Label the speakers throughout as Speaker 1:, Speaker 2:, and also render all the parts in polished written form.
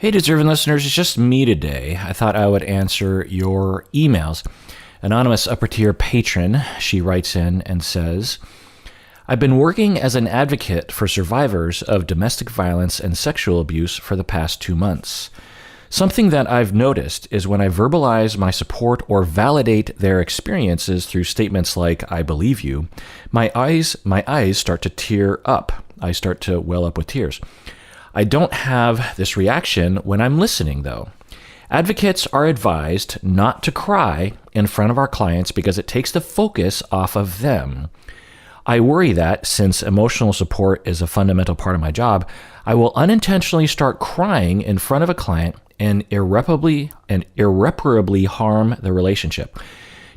Speaker 1: Hey, deserving listeners, it's just me today. I thought I would answer your emails. Anonymous upper tier patron, she writes in and says, I've been working as an advocate for survivors of domestic violence and sexual abuse for the past 2 months. Something that I've noticed is when I verbalize my support or validate their experiences through statements like, I believe you, my eyes start to tear up. I start to well up with tears. I don't have this reaction when I'm listening, though. Advocates are advised not to cry in front of our clients because it takes the focus off of them. I worry that, since emotional support is a fundamental part of my job, I will unintentionally start crying in front of a client and irreparably harm the relationship.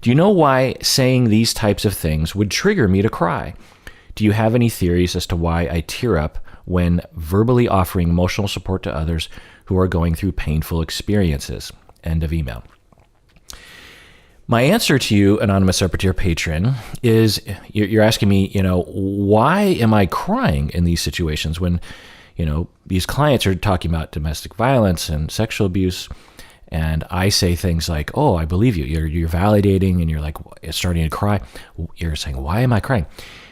Speaker 1: Do you know why saying these types of things would trigger me to cry? Do you have any theories as to why I tear up when verbally offering emotional support to others who are going through painful experiences? End of email. My answer to you, anonymous upper tier patron, is you're asking me, why am I crying in these situations when, these clients are talking about domestic violence and sexual abuse, and I say things like, oh, I believe you. You're validating, and you're like starting to cry. You're saying, why am I crying?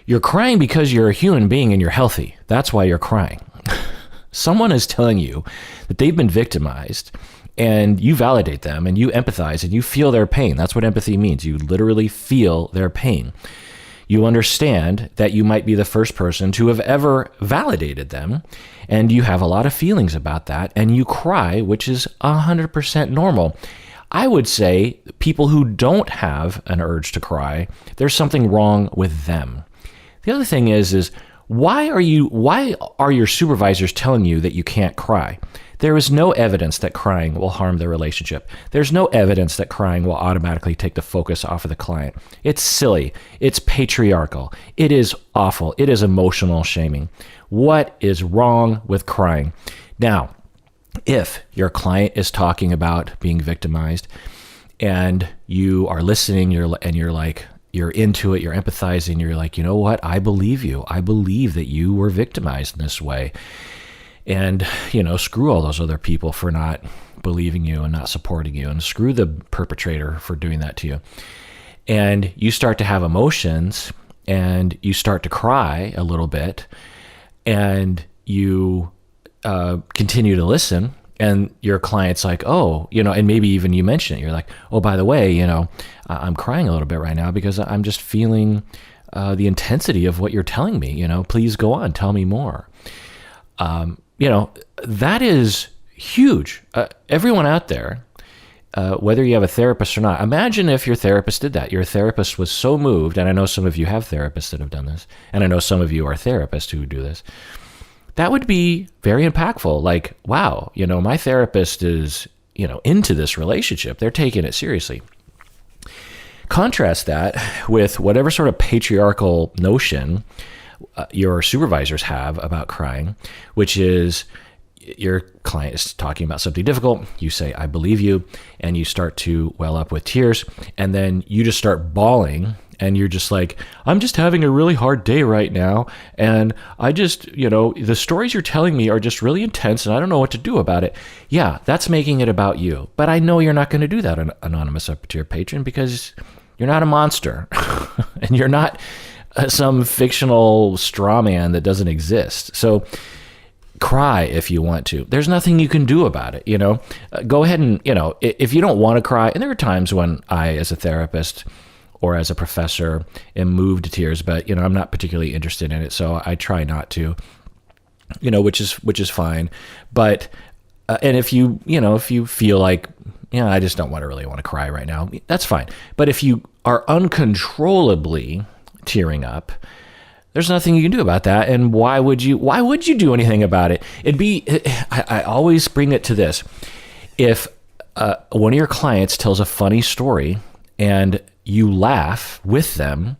Speaker 1: You're crying because you're a human being and you're healthy. That's why you're crying. Someone is telling you that they've been victimized, and you validate them and you empathize and you feel their pain. That's what empathy means. You literally feel their pain. You understand that you might be the first person to have ever validated them, and you have a lot of feelings about that, and you cry, which is 100% normal. I would say people who don't have an urge to cry, there's something wrong with them. The other thing is why are your supervisors telling you that you can't cry? There is no evidence that crying will harm the relationship. There's no evidence that crying will automatically take the focus off of the client. It's silly. It's patriarchal. It is awful. It is emotional shaming. What is wrong with crying? Now, if your client is talking about being victimized and you are listening, you're into it, you're empathizing, you're like, you know what? I believe you. I believe that you were victimized in this way. And, screw all those other people for not believing you and not supporting you, and screw the perpetrator for doing that to you. And you start to have emotions and you start to cry a little bit, and you continue to listen, and your client's like, oh, and maybe even you mention it. You're like, oh, by the way, I'm crying a little bit right now because I'm just feeling the intensity of what you're telling me. Please go on, tell me more. That is huge. Everyone out there, whether you have a therapist or not, imagine if your therapist did that. Your therapist was so moved, and I know some of you have therapists that have done this, and I know some of you are therapists who do this. That would be very impactful. Like, wow, my therapist is, into this relationship. They're taking it seriously. Contrast that with whatever sort of patriarchal notion your supervisors have about crying, which is your client is talking about something difficult. You say, I believe you, and you start to well up with tears, and then you just start bawling, and you're just like, I'm just having a really hard day right now, and I just, the stories you're telling me are just really intense, and I don't know what to do about it. Yeah, that's making it about you. But I know you're not going to do that, anonymous upper tier patron, because you're not a monster, and you're not some fictional straw man that doesn't exist. So cry if you want to. There's nothing you can do about it. Go ahead and, if you don't want to cry, and there are times when I, as a therapist or as a professor, am moved to tears, but, I'm not particularly interested in it. So I try not to, which is fine. But, and if you feel like, I just don't really want to cry right now, that's fine. But if you are uncontrollably tearing up, there's nothing you can do about that. And why would you do anything about it? I always bring it to this. If one of your clients tells a funny story and you laugh with them,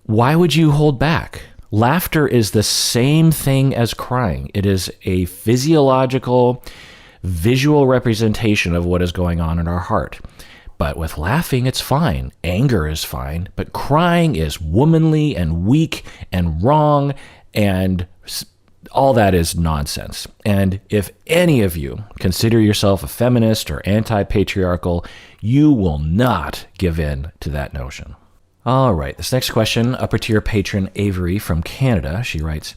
Speaker 1: why would you hold back? Laughter is the same thing as crying. It is a physiological, visual representation of what is going on in our heart. But with laughing, it's fine. Anger is fine. But crying is womanly and weak and wrong and all that is nonsense. And if any of you consider yourself a feminist or anti-patriarchal, you will not give in to that notion. All right, this next question, upper tier patron Avery from Canada, she writes,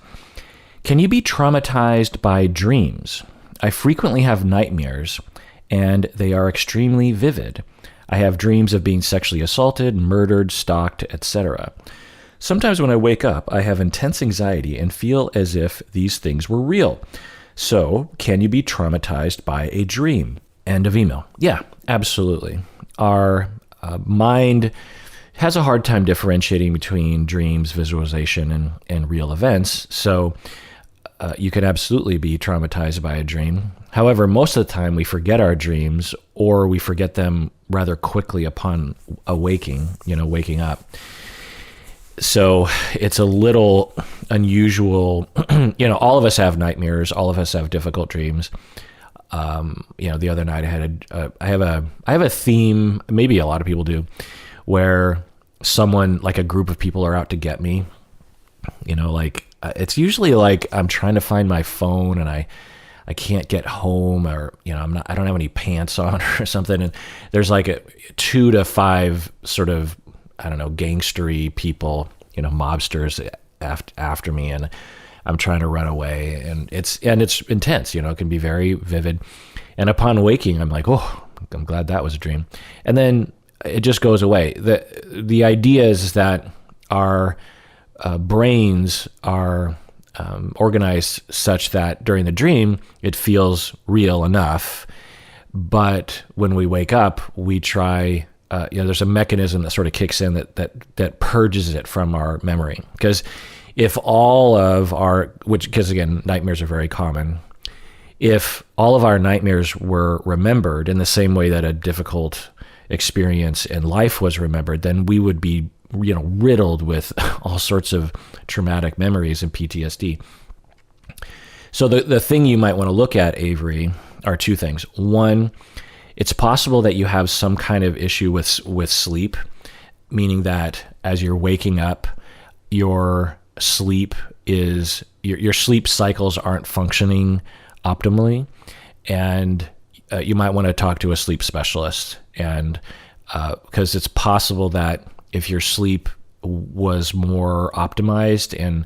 Speaker 1: can you be traumatized by dreams? I frequently have nightmares, and they are extremely vivid. I have dreams of being sexually assaulted, murdered, stalked, etc. Sometimes when I wake up, I have intense anxiety and feel as if these things were real. So, can you be traumatized by a dream? End of email. Yeah, absolutely. Our mind has a hard time differentiating between dreams, visualization, and real events. So you could absolutely be traumatized by a dream. However, most of the time we forget our dreams, or we forget them rather quickly upon waking up. So it's a little unusual. All of us have nightmares. All of us have difficult dreams. The other night I have a theme, maybe a lot of people do, where someone, like a group of people, are out to get me. It's usually like I'm trying to find my phone and I can't get home, or I don't have any pants on or something, and there's like 2 to 5 sort of, I don't know, gangstery people, mobsters after me, and I'm trying to run away, and it's intense, it can be very vivid. And upon waking, I'm like, oh, I'm glad that was a dream. And then it just goes away. The idea is that our brains are organized such that during the dream, it feels real enough. But when we wake up, we try, there's a mechanism that sort of kicks in that purges it from our memory. Because if all of our, because again, nightmares are very common, if all of our nightmares were remembered in the same way that a difficult experience in life was remembered, then we would be, riddled with all sorts of traumatic memories and PTSD. So the thing you might want to look at, Avery, are 2 things. One, it's possible that you have some kind of issue with sleep, meaning that as you're waking up, your sleep cycles aren't functioning optimally, and you might want to talk to a sleep specialist, and because it's possible that if your sleep was more optimized and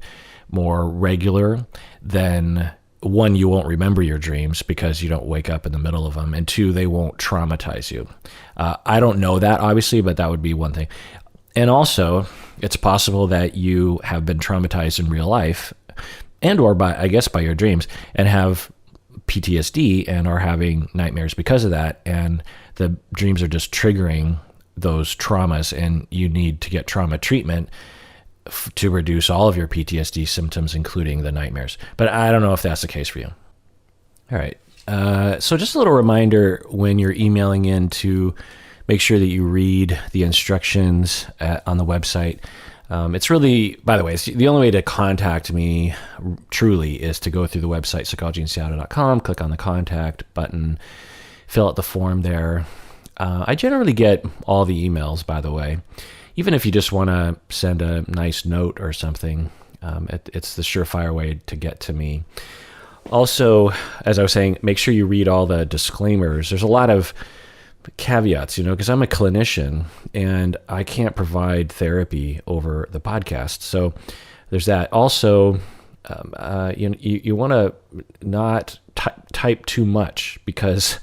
Speaker 1: more regular, then 1, you won't remember your dreams because you don't wake up in the middle of them, and 2, they won't traumatize you. I don't know that, obviously, but that would be one thing. And also, it's possible that you have been traumatized in real life, and or by your dreams, and have PTSD and are having nightmares because of that, and the dreams are just triggering those traumas, and you need to get trauma treatment to reduce all of your PTSD symptoms, including the nightmares. But I don't know if that's the case for you. All right. So just a little reminder when you're emailing in to make sure that you read the instructions on the website. It's really, by the way, it's the only way to contact me truly is to go through the website, psychologyinseattle.com, click on the contact button, fill out the form there. I generally get all the emails, by the way. Even if you just want to send a nice note or something, it's the surefire way to get to me. Also, as I was saying, make sure you read all the disclaimers. There's a lot of caveats, because I'm a clinician and I can't provide therapy over the podcast. So there's that. Also, you want to not type too much, because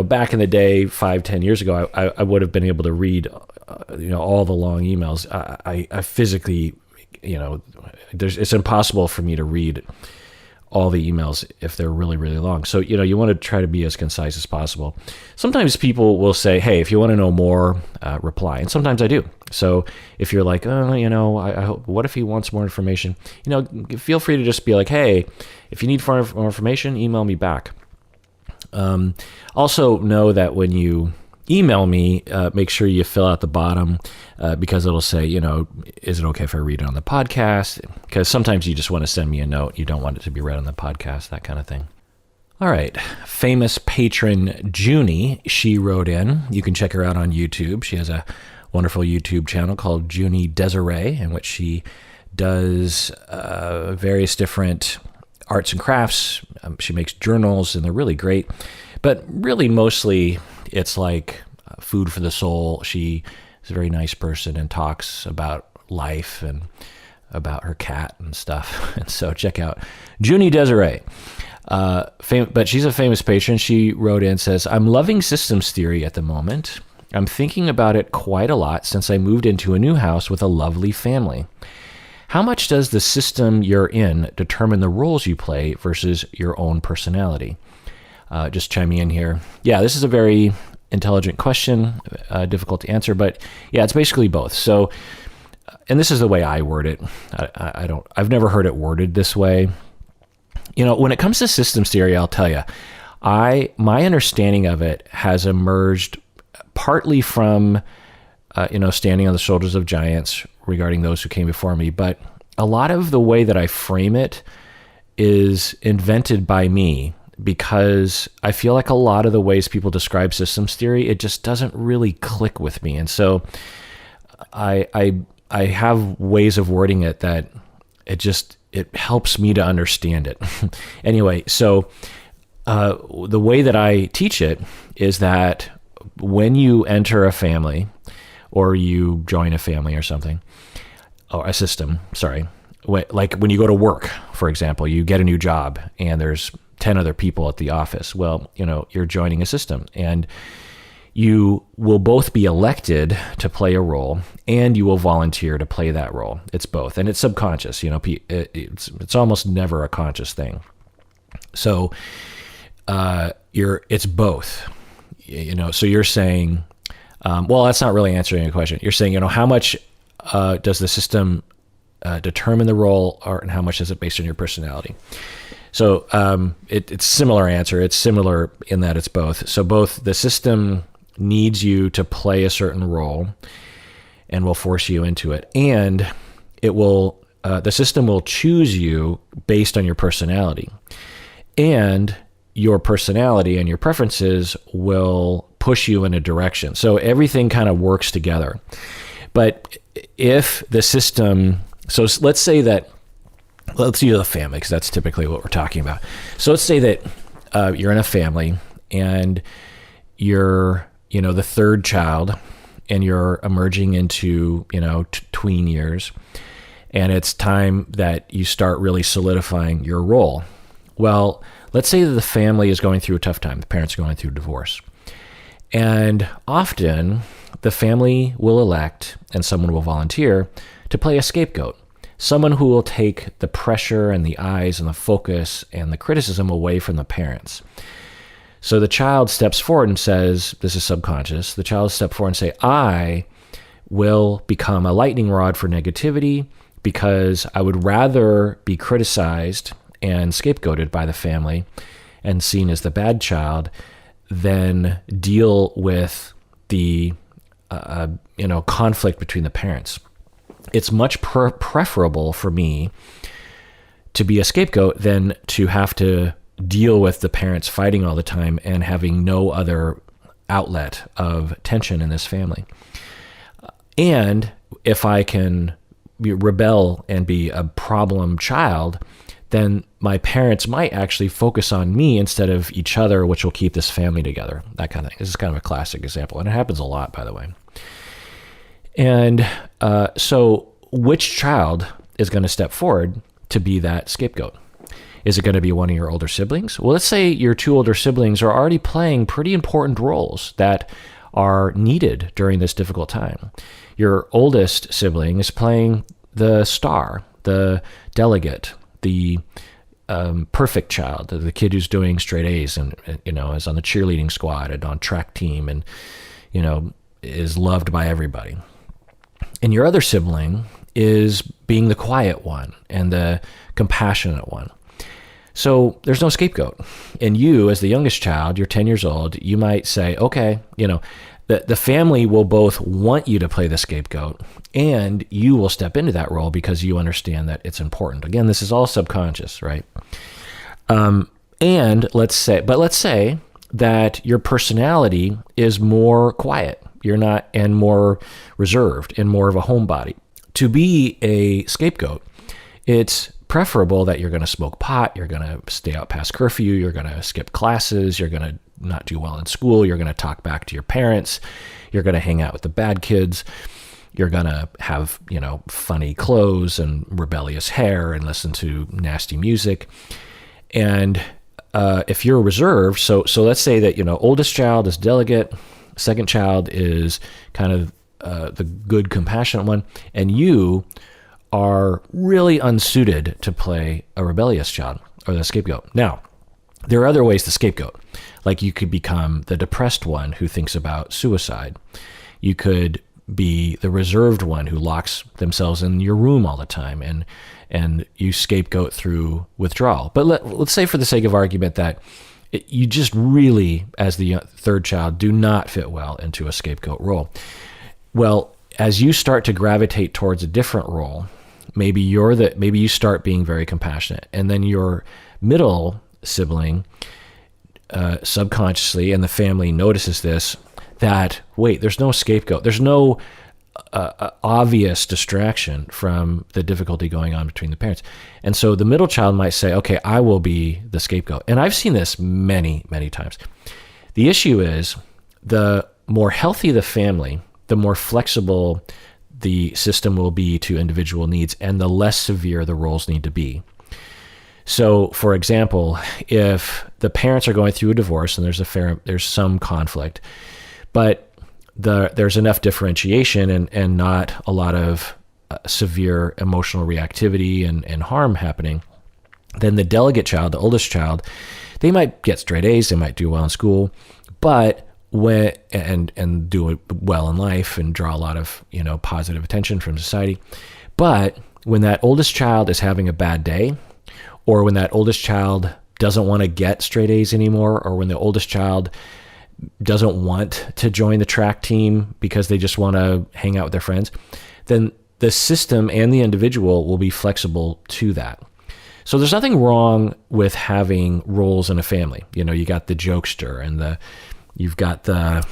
Speaker 1: back in the day, 5-10 years ago, I would have been able to read all the long emails. I physically, it's impossible for me to read all the emails if they're really, really long. So, you want to try to be as concise as possible. Sometimes people will say, hey, if you want to know more, reply. And sometimes I do. So if you're like, I hope, what if he wants more information? Feel free to just be like, hey, if you need more information, email me back. Also know that when you email me, make sure you fill out the bottom, because it'll say, is it okay if I read it on the podcast? Because sometimes you just want to send me a note. You don't want it to be read on the podcast, that kind of thing. All right. Famous patron Junie, she wrote in. You can check her out on YouTube. She has a wonderful YouTube channel called Junie Desiree, in which she does various different arts and crafts. She makes journals, and they're really great. But really, mostly, it's like food for the soul. She is a very nice person and talks about life and about her cat and stuff. And so check out Junie Desiree. But she's a famous patron. She wrote in, says, I'm loving systems theory at the moment. I'm thinking about it quite a lot since I moved into a new house with a lovely family. How much does the system you're in determine the roles you play versus your own personality? Just chiming in here. Yeah, this is a very intelligent question, difficult to answer, but yeah, it's basically both. So, and this is the way I word it. I've never heard it worded this way. When it comes to systems theory, I'll tell you, my understanding of it has emerged partly from, standing on the shoulders of giants regarding those who came before me. But a lot of the way that I frame it is invented by me, because I feel like a lot of the ways people describe systems theory, it just doesn't really click with me. And so I have ways of wording it that it helps me to understand it. Anyway, so the way that I teach it is that when you enter a family, or you join a family or something, or a system, like when you go to work, for example, you get a new job and there's 10 other people at the office. Well, you're joining a system, and you will both be elected to play a role, and you will volunteer to play that role. It's both, and it's subconscious. It's almost never a conscious thing. So it's both. So you're saying, well, that's not really answering a question. You're saying, how much does the system determine the role, and how much is it based on your personality? So it's similar answer. It's similar in that it's both. So both the system needs you to play a certain role and will force you into it, and it will the system will choose you based on your personality, and your personality and your preferences will push you in a direction. So everything kind of works together. But if the system, so let's say that, let's use a family, because that's typically what we're talking about. So let's say that you're in a family and you're, the third child, and you're emerging into, tween years, and it's time that you start really solidifying your role. Well, let's say that the family is going through a tough time. The parents are going through divorce. And often the family will elect, and someone will volunteer to play a scapegoat, someone who will take the pressure and the eyes and the focus and the criticism away from the parents. So the child steps forward and says, this is subconscious, the child steps forward and say, I will become a lightning rod for negativity because I would rather be criticized and scapegoated by the family and seen as the bad child than deal with the conflict between the parents. It's much preferable for me to be a scapegoat than to have to deal with the parents fighting all the time and having no other outlet of tension in this family. And if I can rebel and be a problem child, then my parents might actually focus on me instead of each other, which will keep this family together, that kind of thing. This is kind of a classic example, and it happens a lot, by the way. And so which child is going to step forward to be that scapegoat? Is it going to be one of your older siblings? Well, let's say your two older siblings are already playing pretty important roles that are needed during this difficult time. Your oldest sibling is playing the star, the delegate, the perfect child, the kid who's doing straight A's and is on the cheerleading squad and on track team and is loved by everybody. And your other sibling is being the quiet one and the compassionate one. So there's no scapegoat. And you, as the youngest child, you're 10 years old, you might say, okay, the family will both want you to play the scapegoat, and you will step into that role because you understand that it's important. Again, this is all subconscious, right? And let's say that your personality is more quiet. You're not, and more reserved and more of a homebody. To be a scapegoat, it's preferable that you're going to smoke pot, you're going to stay out past curfew, you're going to skip classes, you're going to not do well in school, you're going to talk back to your parents, you're going to hang out with the bad kids, you're going to have, funny clothes and rebellious hair and listen to nasty music. And if you're reserved, so let's say that, oldest child is delegate, second child is kind of the good, compassionate one, and you are really unsuited to play a rebellious child or the scapegoat. Now, there are other ways to scapegoat. Like you could become the depressed one who thinks about suicide. You could be the reserved one who locks themselves in your room all the time and you scapegoat through withdrawal. But let's say for the sake of argument that you just really, as the third child, do not fit well into a scapegoat role. Well, as you start to gravitate towards a different role, maybe you start being very compassionate, and then your middle sibling subconsciously, and the family notices this, that wait, there's no scapegoat, there's no obvious distraction from the difficulty going on between the parents. And so the middle child might say, okay, I will be the scapegoat. And I've seen this many, many times. The issue is the more healthy the family, the more flexible the system will be to individual needs and the less severe the roles need to be. So, for example, if the parents are going through a divorce and there's some conflict, but there's enough differentiation and not a lot of severe emotional reactivity and harm happening, then the delegate child, the oldest child, they might get straight A's, they might do well in school, but and do well in life and draw a lot of positive attention from society. But when that oldest child is having a bad day, or when that oldest child doesn't want to get straight A's anymore, or when the oldest child doesn't want to join the track team because they just want to hang out with their friends, then the system and the individual will be flexible to that. So there's nothing wrong with having roles in a family. You got the jokester and you've got the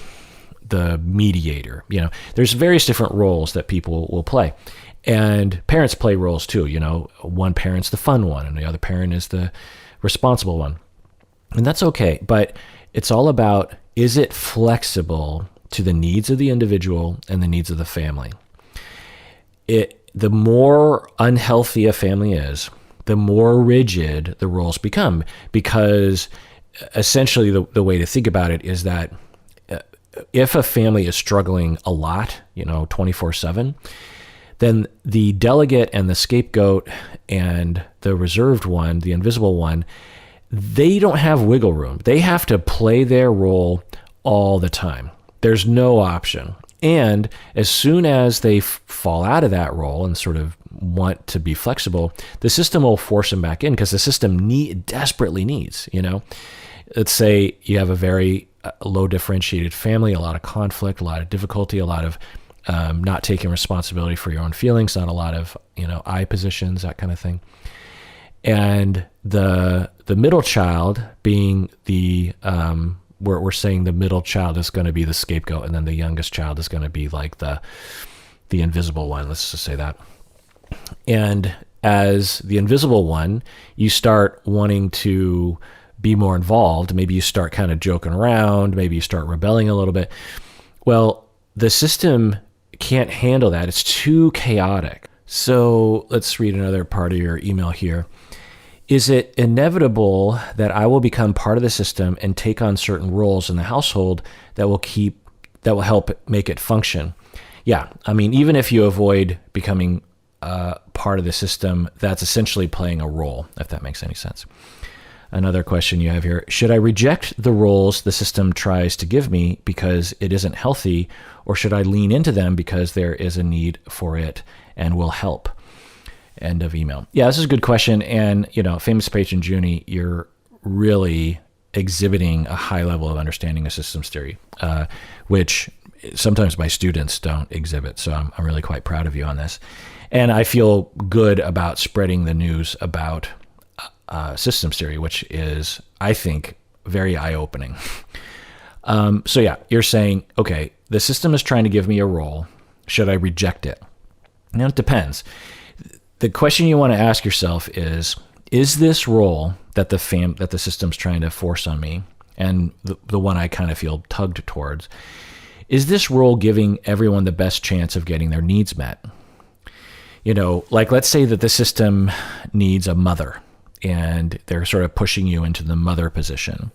Speaker 1: mediator. There's various different roles that people will play. And parents play roles too. One parent's the fun one and the other parent is the responsible one. And that's okay. But it's all about, is it flexible to the needs of the individual and the needs of the family? The more unhealthy a family is, the more rigid the roles become, because essentially the way to think about it is that if a family is struggling a lot, 24/7, then the delegate and the scapegoat and the reserved one, the invisible one, they don't have wiggle room. They have to play their role all the time. There's no option. And as soon as they fall out of that role and sort of want to be flexible, the system will force them back in because the system desperately needs, Let's say you have a very low differentiated family, a lot of conflict, a lot of difficulty, a lot of not taking responsibility for your own feelings, not a lot of, I positions, that kind of thing. And the middle child being we're saying the middle child is going to be the scapegoat, and then the youngest child is going to be like the invisible one. Let's just say that. And as the invisible one, you start wanting to be more involved. Maybe you start kind of joking around. Maybe you start rebelling a little bit. Well, the system can't handle that. It's too chaotic. So let's read another part of your email here. Is it inevitable that I will become part of the system and take on certain roles in the household that will help make it function? Yeah. I mean, even if you avoid becoming part of the system, that's essentially playing a role, if that makes any sense. Another question you have here: should I reject the roles the system tries to give me because it isn't healthy, or should I lean into them because there is a need for it and will help? End of email. Yeah, this is a good question. And, famous patron Junie, you're really exhibiting a high level of understanding of systems theory, which sometimes my students don't exhibit. So I'm really quite proud of you on this. And I feel good about spreading the news about systems theory, which is, I think, very eye-opening. So yeah, you're saying, okay, the system is trying to give me a role. Should I reject it? Now, it depends. the question you want to ask yourself is this role that the system's trying to force on me, and the one I kind of feel tugged towards, is this role giving everyone the best chance of getting their needs met? Like let's say that the system needs a mother and they're sort of pushing you into the mother position.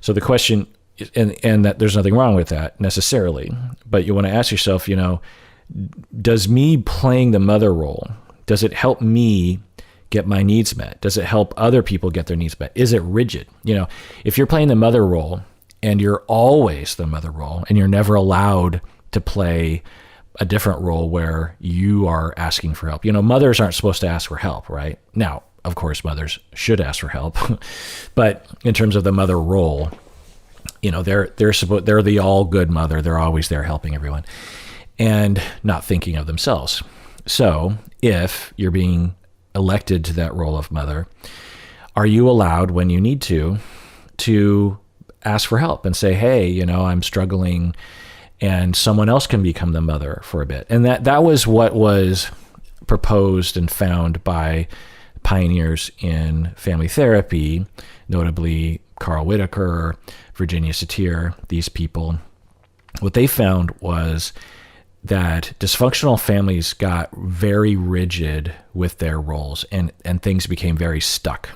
Speaker 1: So the question, and that there's nothing wrong with that necessarily, but you want to ask yourself, does me playing the mother role, does it help me get my needs met? Does it help other people get their needs met? Is it rigid? If you're playing the mother role and you're always the mother role and you're never allowed to play a different role where you are asking for help. Mothers aren't supposed to ask for help, right? Now, of course, mothers should ask for help, but in terms of the mother role, they're the all good mother. They're always there helping everyone and not thinking of themselves. So if you're being elected to that role of mother, are you allowed when you need to ask for help and say, hey, I'm struggling, and someone else can become the mother for a bit? And that was what was proposed and found by pioneers in family therapy, notably Carl Whitaker, Virginia Satir, these people. What they found was that dysfunctional families got very rigid with their roles and things became very stuck.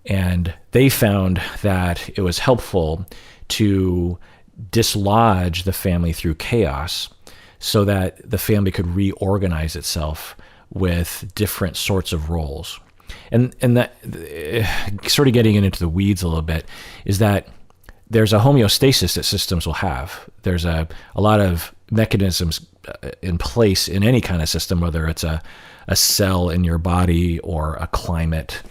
Speaker 1: And they found that it was helpful to dislodge the family through chaos so that the family could reorganize itself with different sorts of roles. And that, sort of getting into the weeds a little bit, is that there's a homeostasis that systems will have. There's a lot of mechanisms in place in any kind of system, whether it's a cell in your body or a climate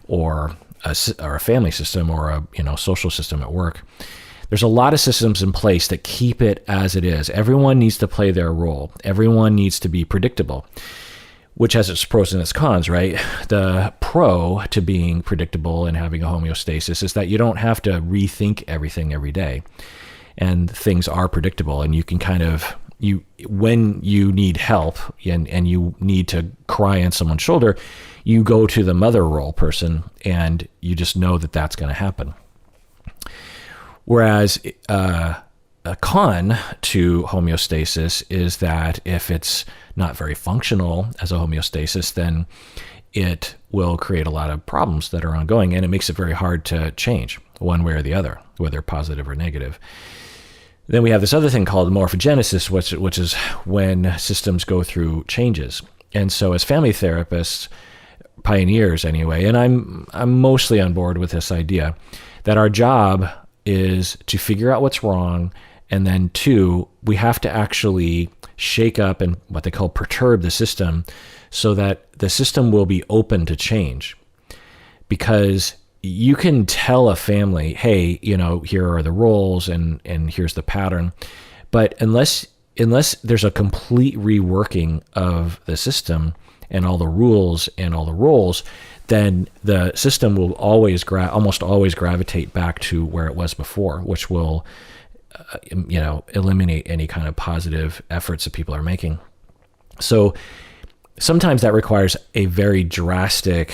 Speaker 1: or a family system or a social system at work. There's a lot of systems in place that keep it as it is. Everyone needs to play their role. Everyone needs to be predictable, which has its pros and its cons, right? The pro to being predictable and having a homeostasis is that you don't have to rethink everything every day. And things are predictable, and you can when you need help and you need to cry on someone's shoulder, you go to the mother role person and you just know that that's going to happen. Whereas a con to homeostasis is that if it's not very functional as a homeostasis, then it will create a lot of problems that are ongoing, and it makes it very hard to change one way or the other, whether positive or negative. Then we have this other thing called morphogenesis, which is when systems go through changes. And so as family therapists, pioneers anyway, and I'm mostly on board with this idea, that our job is to figure out what's wrong, and then two, we have to actually shake up and what they call perturb the system so that the system will be open to change. Because you can tell a family, hey, here are the roles and here's the pattern. But unless there's a complete reworking of the system and all the rules and all the roles, then the system will almost always gravitate back to where it was before, which will eliminate any kind of positive efforts that people are making. So sometimes that requires a very drastic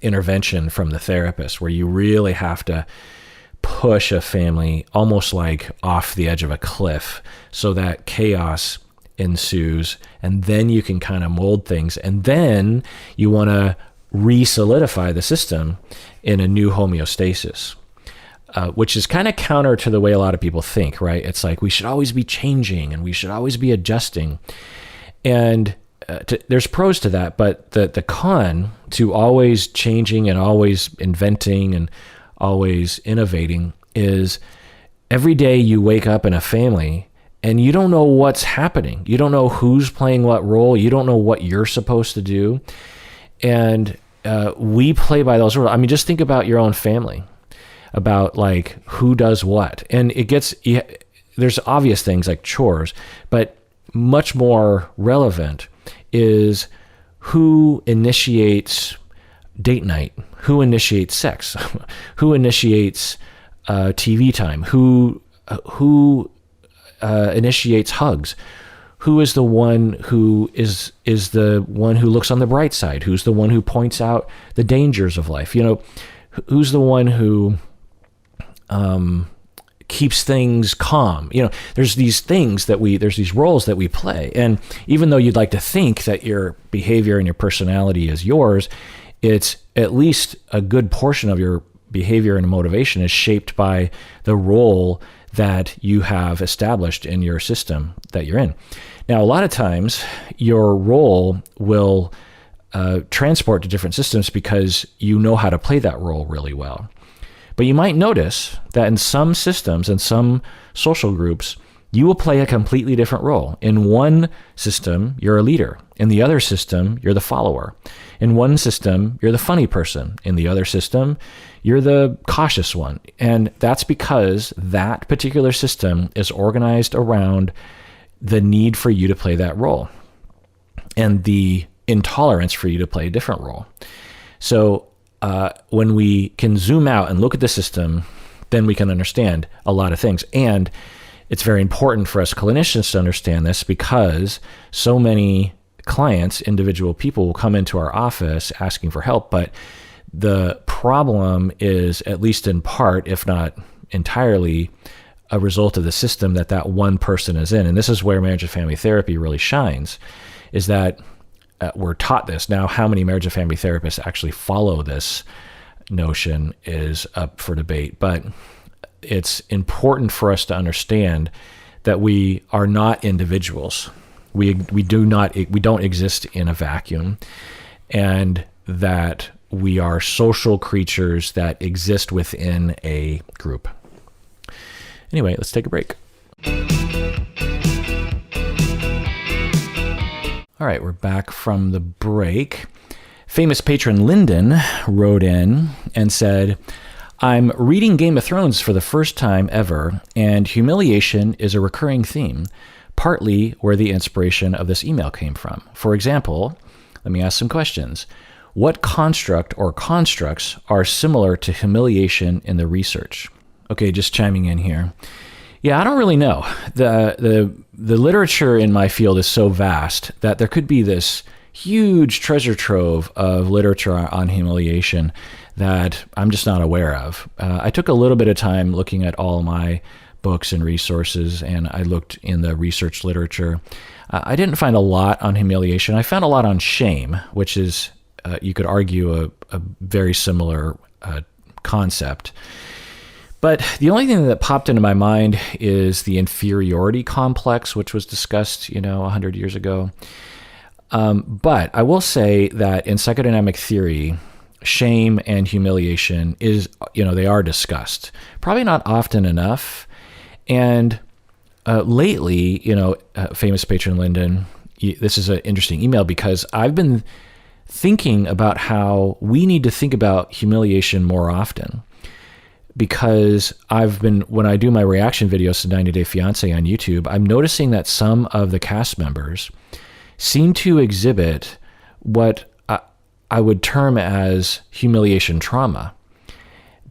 Speaker 1: intervention from the therapist, where you really have to push a family almost like off the edge of a cliff so that chaos ensues, and then you can kind of mold things, and then you want to re-solidify the system in a new homeostasis, which is kind of counter to the way a lot of people think, right? It's like we should always be changing and we should always be adjusting. And there's pros to that, but the con to always changing and always inventing and always innovating is every day you wake up in a family and you don't know what's happening. You don't know who's playing what role. You don't know what you're supposed to do. And we play by those rules. I mean, just think about your own family, about like who does what. And there's obvious things like chores, but much more relevant is who initiates date night, who initiates sex, who initiates TV time, who initiates hugs, who is the one who is the one who looks on the bright side? Who's the one who points out the dangers of life? Who's the one who keeps things calm? There's these things there's these roles that we play. And even though you'd like to think that your behavior and your personality is yours, it's at least a good portion of your behavior and motivation is shaped by the role that you have established in your system that you're in. Now, a lot of times your role will transport to different systems because you know how to play that role really well. But you might notice that in some systems and some social groups, you will play a completely different role. In one system, you're a leader. In the other system, you're the follower. In one system, you're the funny person. In the other system, you're the cautious one. And that's because that particular system is organized around the need for you to play that role and the intolerance for you to play a different role. So when we can zoom out and look at the system, then we can understand a lot of things. And it's very important for us clinicians to understand this because so many clients, individual people, will come into our office asking for help, but the problem is, at least in part, if not entirely, a result of the system that one person is in. And this is where marriage and family therapy really shines, is that we're taught this. Now, how many marriage and family therapists actually follow this notion is up for debate, but it's important for us to understand that we are not individuals. We don't exist in a vacuum, and that we are social creatures that exist within a group. Anyway, let's take a break. All right, we're back from the break. Famous patron Lyndon wrote in and said, I'm reading Game of Thrones for the first time ever, and humiliation is a recurring theme, partly where the inspiration of this email came from. For example, let me ask some questions. What construct or constructs are similar to humiliation in the research? Okay, just chiming in here. Yeah, I don't really know. The literature in my field is so vast that there could be this huge treasure trove of literature on humiliation that I'm just not aware of. I took a little bit of time looking at all my books and resources, and I looked in the research literature. I didn't find a lot on humiliation. I found a lot on shame, which is, you could argue, a very similar concept. But the only thing that popped into my mind is the inferiority complex, which was discussed, 100 years ago. But I will say that in psychodynamic theory, shame and humiliation they are discussed. Probably not often enough. And lately, famous patron Lyndon, this is an interesting email because I've been thinking about how we need to think about humiliation more often. Because when I do my reaction videos to 90 Day Fiancé on YouTube, I'm noticing that some of the cast members seem to exhibit what I would term as humiliation trauma.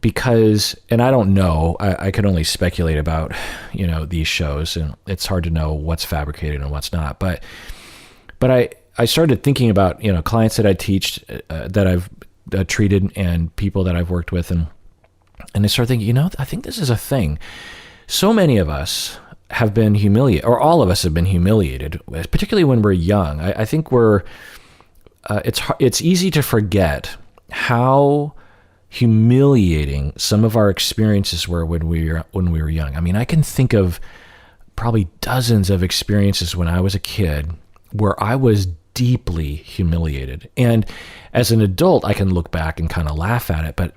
Speaker 1: Because, and I don't know, I could only speculate about, these shows, and it's hard to know what's fabricated and what's not. But I started thinking about, clients that I teach, that I've treated, and people that I've worked with, and I started thinking, I think this is a thing. So many of us have been humiliated, or all of us have been humiliated, particularly when we're young. I think it's easy to forget how humiliating some of our experiences were when we were young. I mean, I can think of probably dozens of experiences when I was a kid where I was deeply humiliated. And as an adult, I can look back and kind of laugh at it, but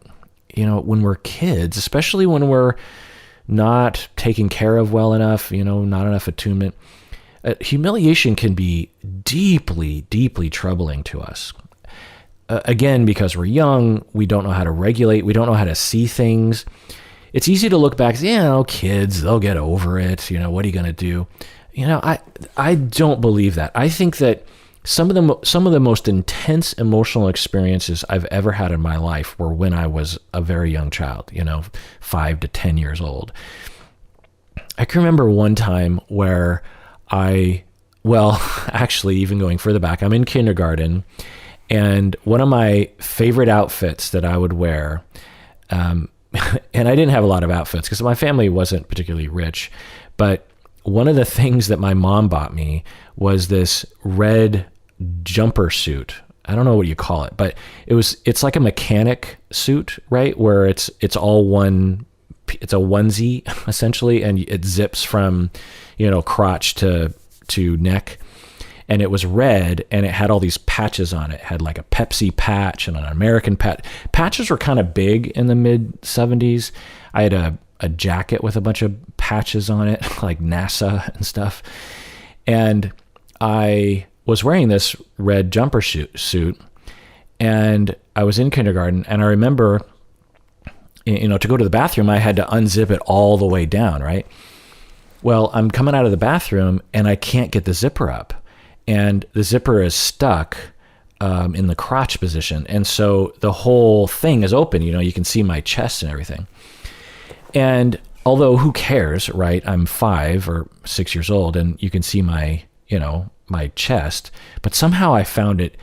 Speaker 1: when we're kids, especially when we're not taken care of well enough, not enough attunement, humiliation can be deeply, deeply troubling to us. Again, because we're young, we don't know how to regulate, we don't know how to see things. It's easy to look back and say, kids, they'll get over it. What are you going to do? I don't believe that. I think that some of the most intense emotional experiences I've ever had in my life were when I was a very young child, 5 to 10 years old. I can remember one time where I Well, actually, even going further back, I'm in kindergarten, and one of my favorite outfits that I would wear, and I didn't have a lot of outfits because my family wasn't particularly rich, but one of the things that my mom bought me was this red jumper suit. I don't know what you call it, but it's like a mechanic suit, right? Where it's all one, it's a onesie essentially, and it zips from, crotch to neck. And it was red, and it had all these patches on it. It had like a Pepsi patch and an American patch. Patches were kind of big in the mid 70s. I had a jacket with a bunch of patches on it, like NASA and stuff. And I was wearing this red jumper suit, and I was in kindergarten, and I remember, to go to the bathroom, I had to unzip it all the way down, right? Well, I'm coming out of the bathroom, and I can't get the zipper up, and the zipper is stuck in the crotch position, and so the whole thing is open. You can see my chest and everything. And although who cares, right? I'm 5 or 6 years old, and you can see my chest, but somehow I found it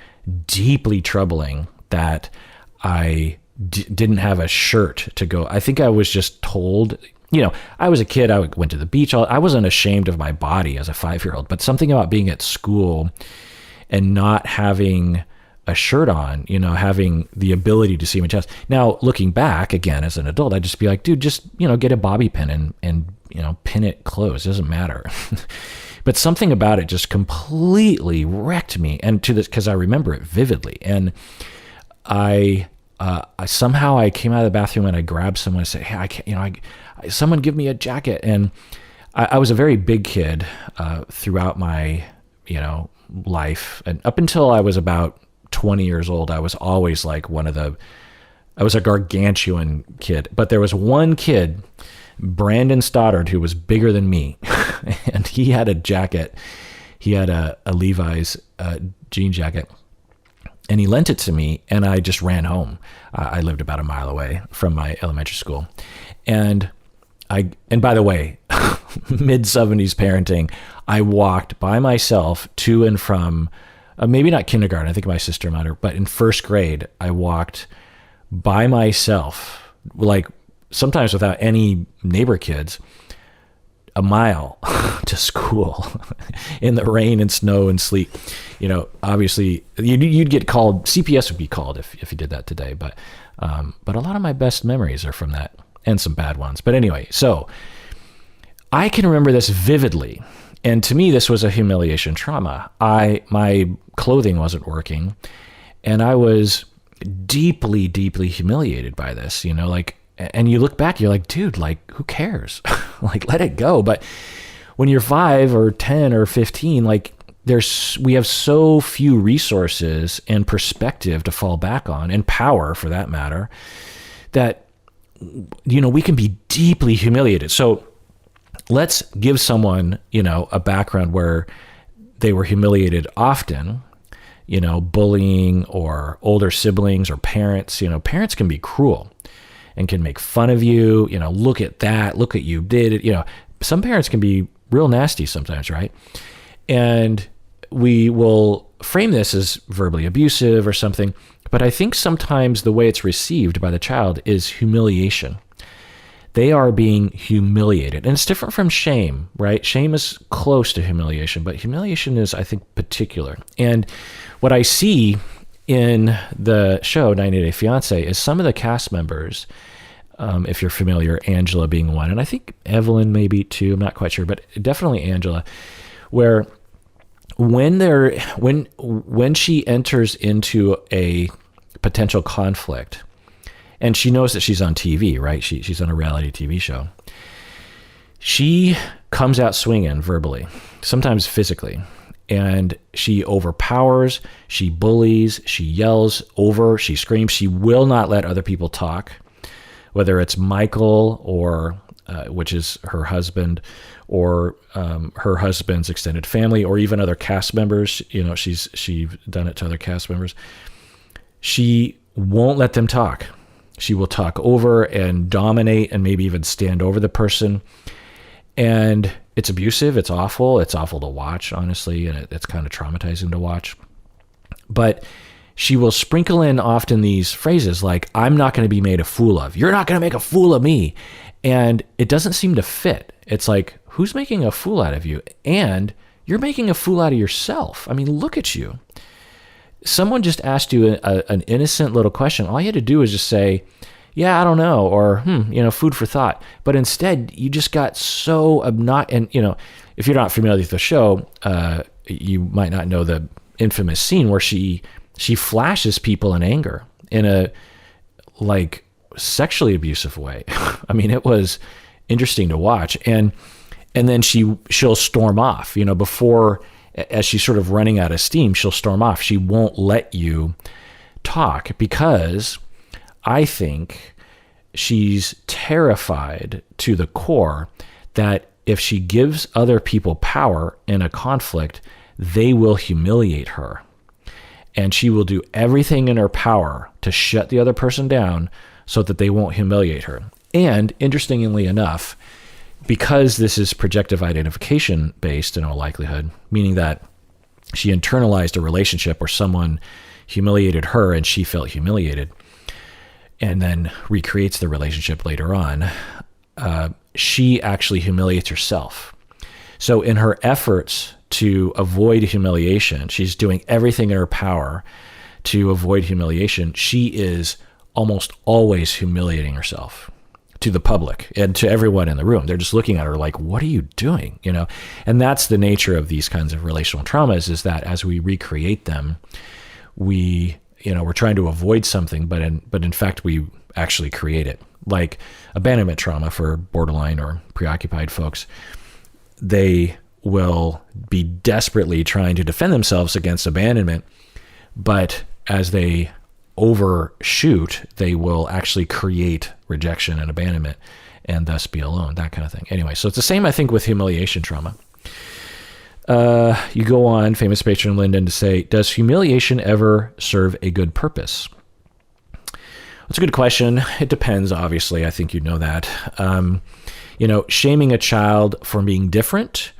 Speaker 1: deeply troubling that I didn't have a shirt to go. I think I was just told, I was a kid, I went to the beach. I wasn't ashamed of my body as a 5-year-old, but something about being at school and not having a shirt on, having the ability to see my chest. Now, looking back again as an adult, I'd just be like, dude, just, get a bobby pin and pin it closed. It doesn't matter. But something about it just completely wrecked me. And to this, because I remember it vividly. And I somehow I came out of the bathroom and I grabbed someone and said, hey, someone give me a jacket. And I was a very big kid throughout my, life. And up until I was about 20 years old, I was always like I was a gargantuan kid. But there was one kid, Brandon Stoddard, who was bigger than me. And he had a jacket. He had a Levi's jean jacket. And he lent it to me, and I just ran home. I lived about a mile away from my elementary school. And by the way, mid-70s parenting, I walked by myself to and from, maybe not kindergarten, I think my sister might have, but in first grade, I walked by myself, like sometimes without any neighbor kids, a mile to school in the rain and snow and sleet. Obviously you'd get called, CPS would be called if you did that today, but a lot of my best memories are from that, and some bad ones. But anyway, so I can remember this vividly. And to me, this was a humiliation trauma. My clothing wasn't working, and I was deeply, deeply humiliated by this, and you look back, you're like, dude, like, who cares? Like, let it go. But when you're 5 or 10 or 15, like, we have so few resources and perspective to fall back on, and power for that matter, that, we can be deeply humiliated. So let's give someone, a background where they were humiliated often, bullying or older siblings or parents. Parents can be cruel and can make fun of you, look at that, look at you did it. Some parents can be real nasty sometimes, right? And we will frame this as verbally abusive or something, but I think sometimes the way it's received by the child is humiliation. They are being humiliated. And it's different from shame, right? Shame is close to humiliation, but humiliation is, I think, particular. And what I see in the show 90 Day Fiancé is some of the cast members, if you're familiar, Angela being one, and I think Evelyn maybe too, I'm not quite sure, but definitely Angela, where when she enters into a potential conflict, and she knows that she's on TV, right? She's on a reality TV show. She comes out swinging verbally, sometimes physically, and she overpowers, she bullies, she yells over, she screams. She will not let other people talk, whether it's Michael or which is her husband, or her husband's extended family, or even other cast members. She's done it to other cast members. She won't let them talk. She will talk over and dominate and maybe even stand over the person. And it's abusive. It's awful. It's awful to watch, honestly, and it's kind of traumatizing to watch. But she will sprinkle in often these phrases like, I'm not going to be made a fool of. You're not going to make a fool of me. And it doesn't seem to fit. It's like, who's making a fool out of you? And you're making a fool out of yourself. I mean, look at you. Someone just asked you an innocent little question. All you had to do is just say, yeah, I don't know, or, food for thought. But instead, you just got so obnoxious. And, if you're not familiar with the show, you might not know the infamous scene where she flashes people in anger in a, like, sexually abusive way. I mean, it was interesting to watch. And then she'll storm off, before, as she's sort of running out of steam, she'll storm off. She won't let you talk because I think she's terrified to the core that if she gives other people power in a conflict, they will humiliate her. And she will do everything in her power to shut the other person down so that they won't humiliate her. And interestingly enough, because this is projective identification based in all likelihood, meaning that she internalized a relationship where someone humiliated her and she felt humiliated, and then recreates the relationship later on, she actually humiliates herself. So in her efforts to avoid humiliation, she's doing everything in her power to avoid humiliation. She is almost always humiliating herself to the public and to everyone in the room. They're just looking at her like, what are you doing? And that's the nature of these kinds of relational traumas, is that as we recreate them, we're trying to avoid something, but in fact, we actually create it. Like abandonment trauma for borderline or preoccupied folks, they will be desperately trying to defend themselves against abandonment, but as they overshoot, they will actually create rejection and abandonment and thus be alone, that kind of thing. Anyway, so it's the same, I think, with humiliation trauma. You go on, famous patron Lyndon, to say, does humiliation ever serve a good purpose? That's a good question. It depends, obviously. I think you know that. Shaming a child for being different,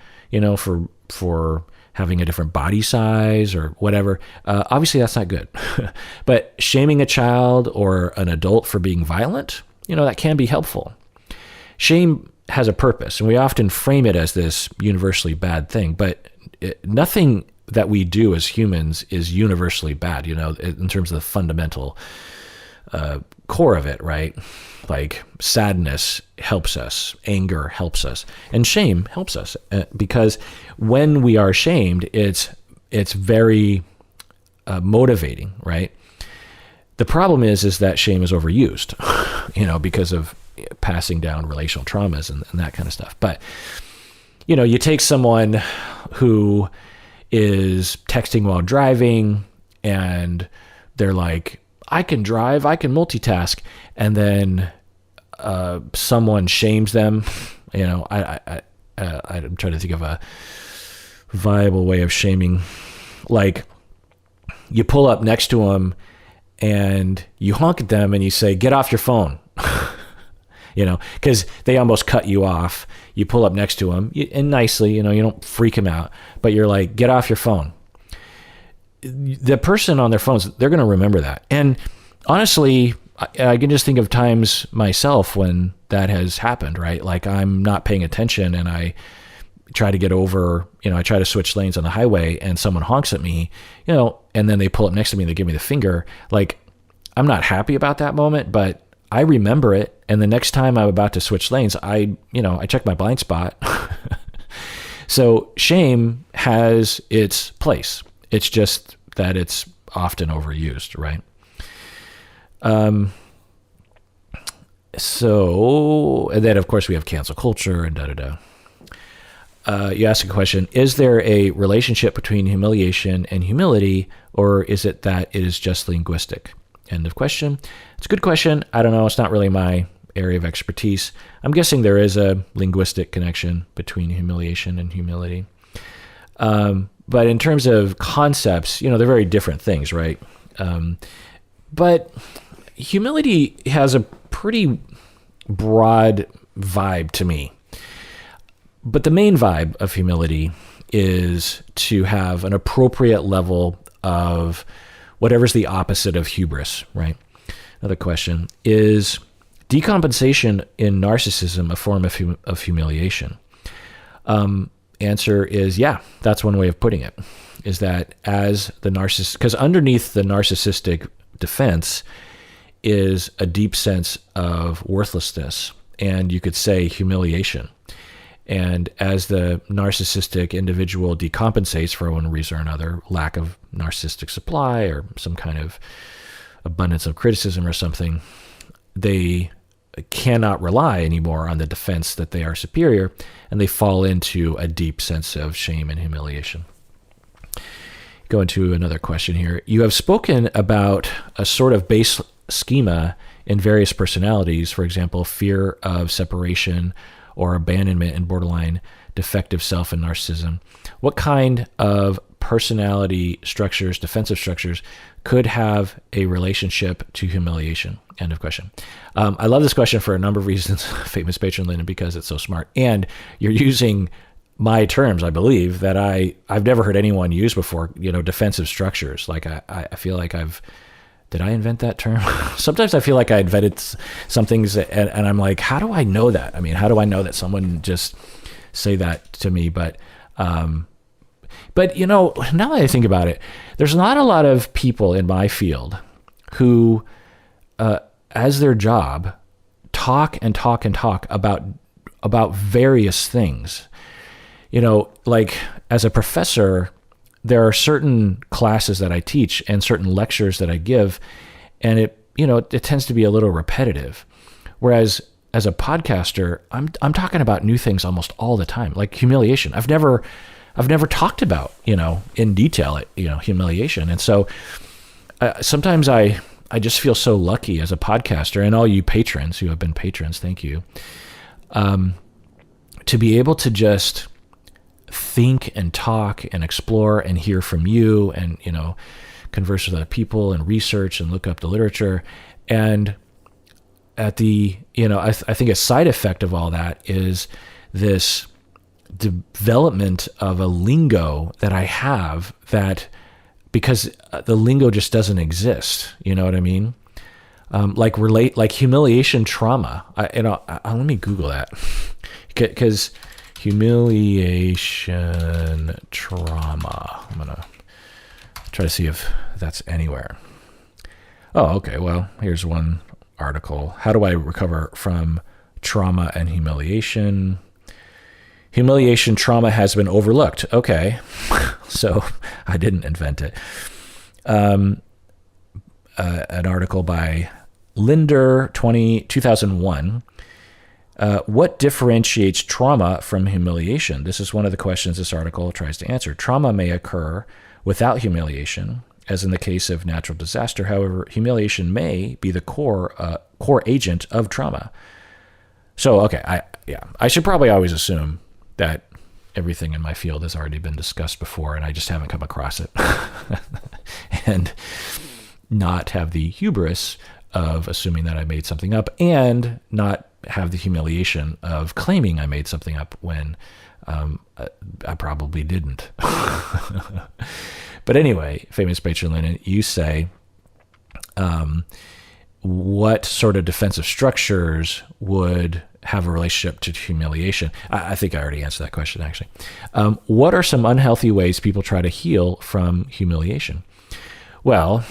Speaker 1: for having a different body size or whatever, obviously that's not good. But shaming a child or an adult for being violent, that can be helpful. Shame has a purpose, and we often frame it as this universally bad thing, but nothing that we do as humans is universally bad, in terms of the fundamental core of it, right? Like sadness helps us, anger helps us, and shame helps us, because when we are shamed, it's very motivating, right? The problem is that shame is overused, because of passing down relational traumas and that kind of stuff. But, you take someone who is texting while driving and they're like, I can drive, I can multitask. And then someone shames them. I'm trying to think of a viable way of shaming. Like you pull up next to them and you honk at them and you say, get off your phone. Because they almost cut you off. You pull up next to them and nicely, you don't freak them out, but you're like, get off your phone. The person on their phones, they're going to remember that. And honestly, I can just think of times myself when that has happened, right? Like I'm not paying attention and I try to get over, I try to switch lanes on the highway and someone honks at me, and then they pull up next to me and they give me the finger. Like I'm not happy about that moment, but I remember it. And the next time I'm about to switch lanes, I check my blind spot. So shame has its place. It's just that it's often overused, right? So, and then of course we have cancel culture and you ask a question, is there a relationship between humiliation and humility, or is it that it is just linguistic? End of question. It's a good question. I don't know. It's not really my area of expertise. I'm guessing there is a linguistic connection between humiliation and humility. But in terms of concepts, they're very different things, right? But humility has a pretty broad vibe to me. But the main vibe of humility is to have an appropriate level of whatever's the opposite of hubris, right? Another question: is decompensation in narcissism a form of humiliation? Answer is yeah, that's one way of putting it, is that as the narcissist, because underneath the narcissistic defense is a deep sense of worthlessness, and you could say humiliation. And as the narcissistic individual decompensates for one reason or another, lack of narcissistic supply or some kind of abundance of criticism or something, they cannot rely anymore on the defense that they are superior, and they fall into a deep sense of shame and humiliation. Go into another question here. You have spoken about a sort of base schema in various personalities, for example, fear of separation or abandonment and borderline defective self and narcissism. What kind of personality structures, defensive structures, could have a relationship to humiliation? End of question. I love this question for a number of reasons, famous patron Lyndon, because it's so smart. And you're using my terms, I believe, that I've never heard anyone use before, defensive structures. Like I feel like did I invent that term? Sometimes I feel like I invented some things and I'm like, how do I know that? I mean, how do I know that someone just say that to me? But now that I think about it, there's not a lot of people in my field who, as their job, talk and talk and talk about various things. Like as a professor, there are certain classes that I teach and certain lectures that I give, and it tends to be a little repetitive. Whereas as a podcaster, I'm talking about new things almost all the time, like humiliation. I've never talked about, in detail, humiliation. And so sometimes I just feel so lucky as a podcaster, and all you patrons who have been patrons, thank you, to be able to just think and talk and explore and hear from you and, converse with other people and research and look up the literature. And at the, I think a side effect of all that is this development of a lingo that I have that, because the lingo just doesn't exist. You know what I mean? Like humiliation trauma. Let me Google that, because humiliation trauma. I'm gonna try to see if that's anywhere. Oh, okay. Well, here's one article. How do I recover from trauma and humiliation? Humiliation trauma has been overlooked. Okay. So I didn't invent it. An article by Linder, 2001. What differentiates trauma from humiliation? This is one of the questions this article tries to answer. Trauma may occur without humiliation, as in the case of natural disaster. However, humiliation may be the core agent of trauma. So, okay, I should probably always assume that everything in my field has already been discussed before, and I just haven't come across it, and not have the hubris of assuming that I made something up, and not have the humiliation of claiming I made something up when I probably didn't. But anyway, famous patron Lennon, you say, what sort of defensive structures would have a relationship to humiliation? I think I already answered that question, actually. What are some unhealthy ways people try to heal from humiliation? Well,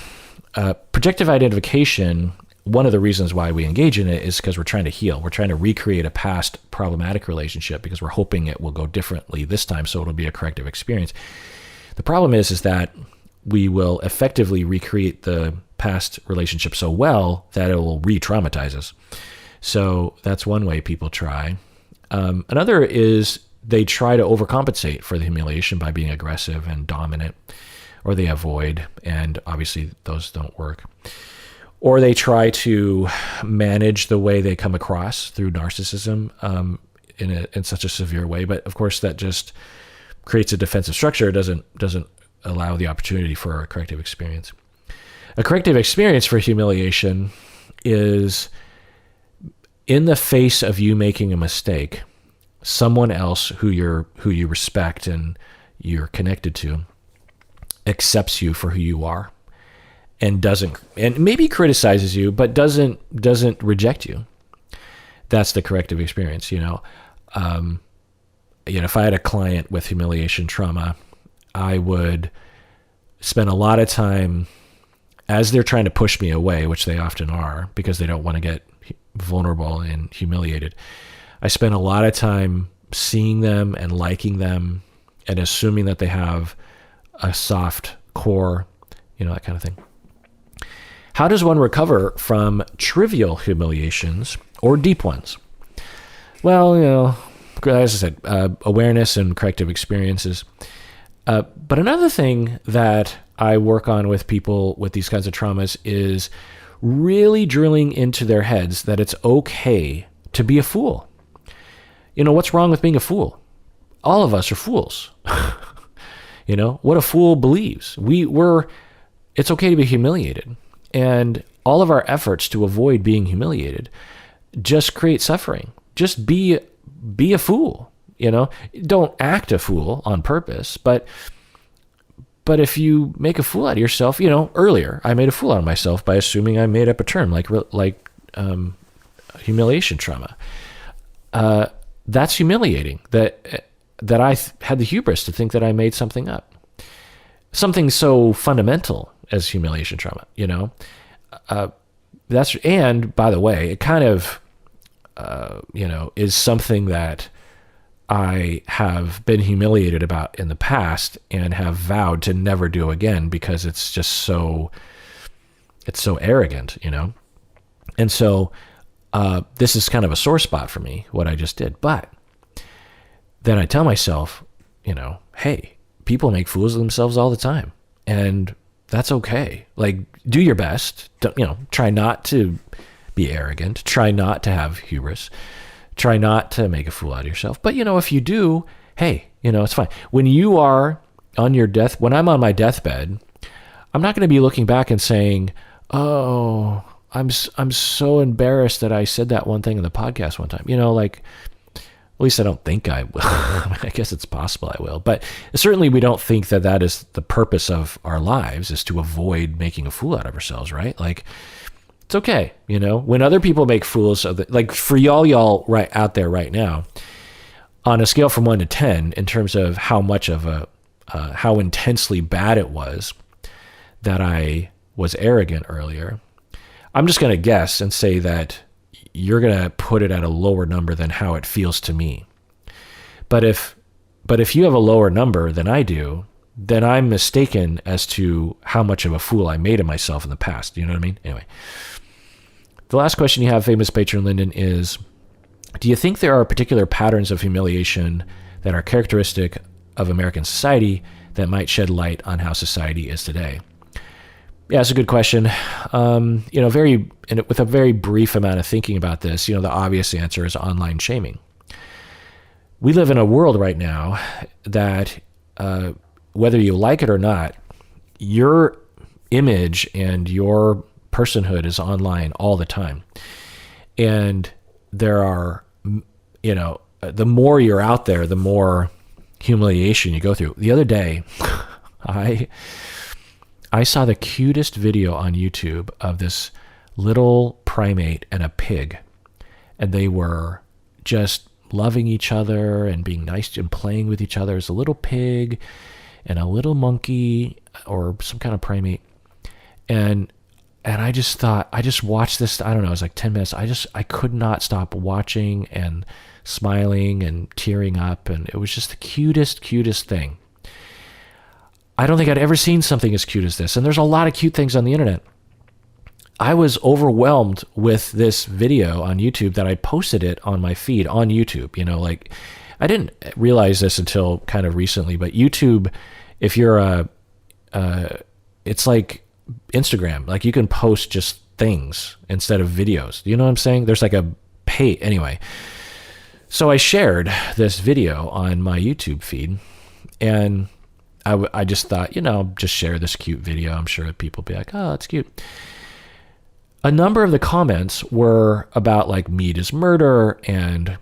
Speaker 1: projective identification, one of the reasons why we engage in it is because we're trying to heal. We're trying to recreate a past problematic relationship because we're hoping it will go differently this time, so it'll be a corrective experience. The problem is that we will effectively recreate the past relationship so well that it will re-traumatize us. So that's one way people try. Another is they try to overcompensate for the humiliation by being aggressive and dominant, or they avoid, and obviously those don't work. Or they try to manage the way they come across through narcissism in such a severe way. But of course, that just creates a defensive structure. It doesn't allow the opportunity for a corrective experience. A corrective experience for humiliation is in the face of you making a mistake, someone else who you respect and you're connected to accepts you for who you are and maybe criticizes you, but doesn't reject you. That's the corrective experience. If I had a client with humiliation trauma, I would spend a lot of time as they're trying to push me away, which they often are because they don't want to get vulnerable and humiliated. I spend a lot of time seeing them and liking them and assuming that they have a soft core, that kind of thing. How does one recover from trivial humiliations or deep ones? Well, as I said, awareness and corrective experiences. But another thing that I work on with people with these kinds of traumas is really drilling into their heads that it's okay to be a fool. What's wrong with being a fool? All of us are fools. What a fool believes. It's okay to be humiliated. And all of our efforts to avoid being humiliated just create suffering. Just be a fool, Don't act a fool on purpose, but if you make a fool out of yourself, earlier I made a fool out of myself by assuming I made up a term like humiliation trauma. That's humiliating that I had the hubris to think that I made something up. Something so fundamental as humiliation trauma, and by the way, it kind of, is something that I have been humiliated about in the past and have vowed to never do again because it's just so arrogant, And so this is kind of a sore spot for me, what I just did. But then I tell myself, hey, people make fools of themselves all the time. And that's okay. Like, do your best. Try not to be arrogant. Try not to have hubris. Try not to make a fool out of yourself. But, if you do, hey, it's fine. When you are on your when I'm on my deathbed, I'm not going to be looking back and saying, oh, I'm so embarrassed that I said that one thing in the podcast one time. At least I don't think I will. I guess it's possible I will. But certainly we don't think that is the purpose of our lives, is to avoid making a fool out of ourselves, right? Like, it's okay, when other people make fools of like for y'all right out there right now, on a scale from 1 to 10, in terms of how much of how intensely bad it was that I was arrogant earlier, I'm just going to guess and say that you're going to put it at a lower number than how it feels to me. But if you have a lower number than I do, then I'm mistaken as to how much of a fool I made of myself in the past. You know what I mean? Anyway, the last question you have, famous patron Lyndon, is, do you think there are particular patterns of humiliation that are characteristic of American society that might shed light on how society is today? Yeah, it's a good question. With a very brief amount of thinking about this, the obvious answer is online shaming. We live in a world right now that, whether you like it or not, your image and your personhood is online all the time. And there are, the more you're out there, the more humiliation you go through. The other day, I saw the cutest video on YouTube of this little primate and a pig, and they were just loving each other and being nice and playing with each other as a little pig and a little monkey or some kind of primate. And I just thought, I just watched this, I don't know, it was like 10 minutes. I could not stop watching and smiling and tearing up. And it was just the cutest thing. I don't think I'd ever seen something as cute as this. And there's a lot of cute things on the internet. I was overwhelmed with this video on YouTube that I posted it on my feed on YouTube. I didn't realize this until kind of recently, but YouTube, if you're it's like Instagram. Like, you can post just things instead of videos. You know what I'm saying? There's like a pay. Anyway, so I shared this video on my YouTube feed, and I just thought, just share this cute video. I'm sure people will be like, oh, that's cute. A number of the comments were about like meat is murder and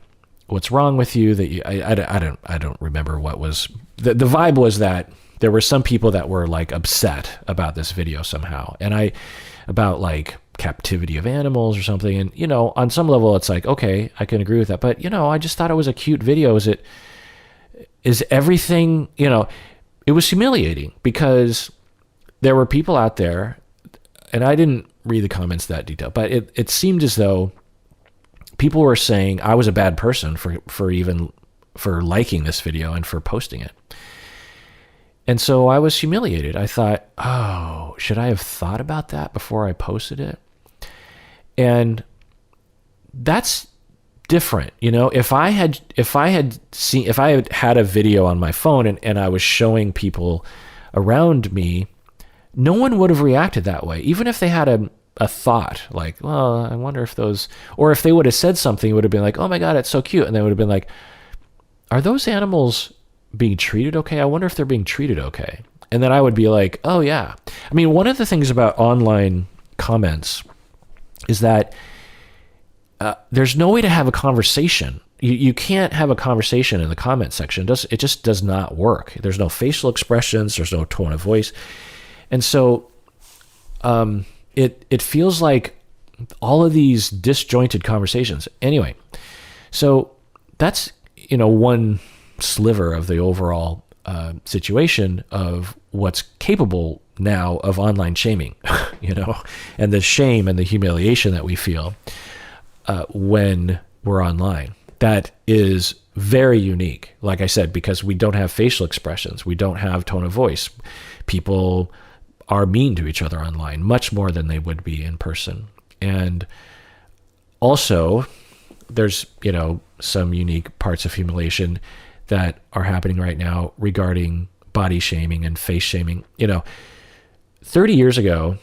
Speaker 1: what's wrong with you that you, I don't remember what was, the vibe was that there were some people that were like upset about this video somehow. And about like captivity of animals or something. And, you know, on some level it's like, okay, I can agree with that. But, you know, I just thought it was a cute video. Is everything, you know, it was humiliating because there were people out there, and I didn't read the comments that detailed, but it seemed as though people were saying I was a bad person for liking this video and for posting it. And so I was humiliated. I thought, oh, should I have thought about that before I posted it? And that's different. You know, if I had had a video on my phone and I was showing people around me, no one would have reacted that way. Even if they had a thought like, well, I wonder if those, or if they would have said something, it would have been like, oh my God, it's so cute. And they would have been like, are those animals being treated okay? I wonder if they're being treated okay. And then I would be like, oh yeah. I mean, one of the things about online comments is that there's no way to have a conversation. You can't have a conversation in the comment section. It just does not work. There's no facial expressions. There's no tone of voice. And so it feels like all of these disjointed conversations. Anyway, so that's, you know, one sliver of the overall situation of what's capable now of online shaming, you know, and the shame and the humiliation that we feel when we're online. That is very unique, like I said, because we don't have facial expressions. We don't have tone of voice. People are mean to each other online much more than they would be in person. And also there's, you know, some unique parts of humiliation that are happening right now regarding body shaming and face shaming. You know, 30 years ago,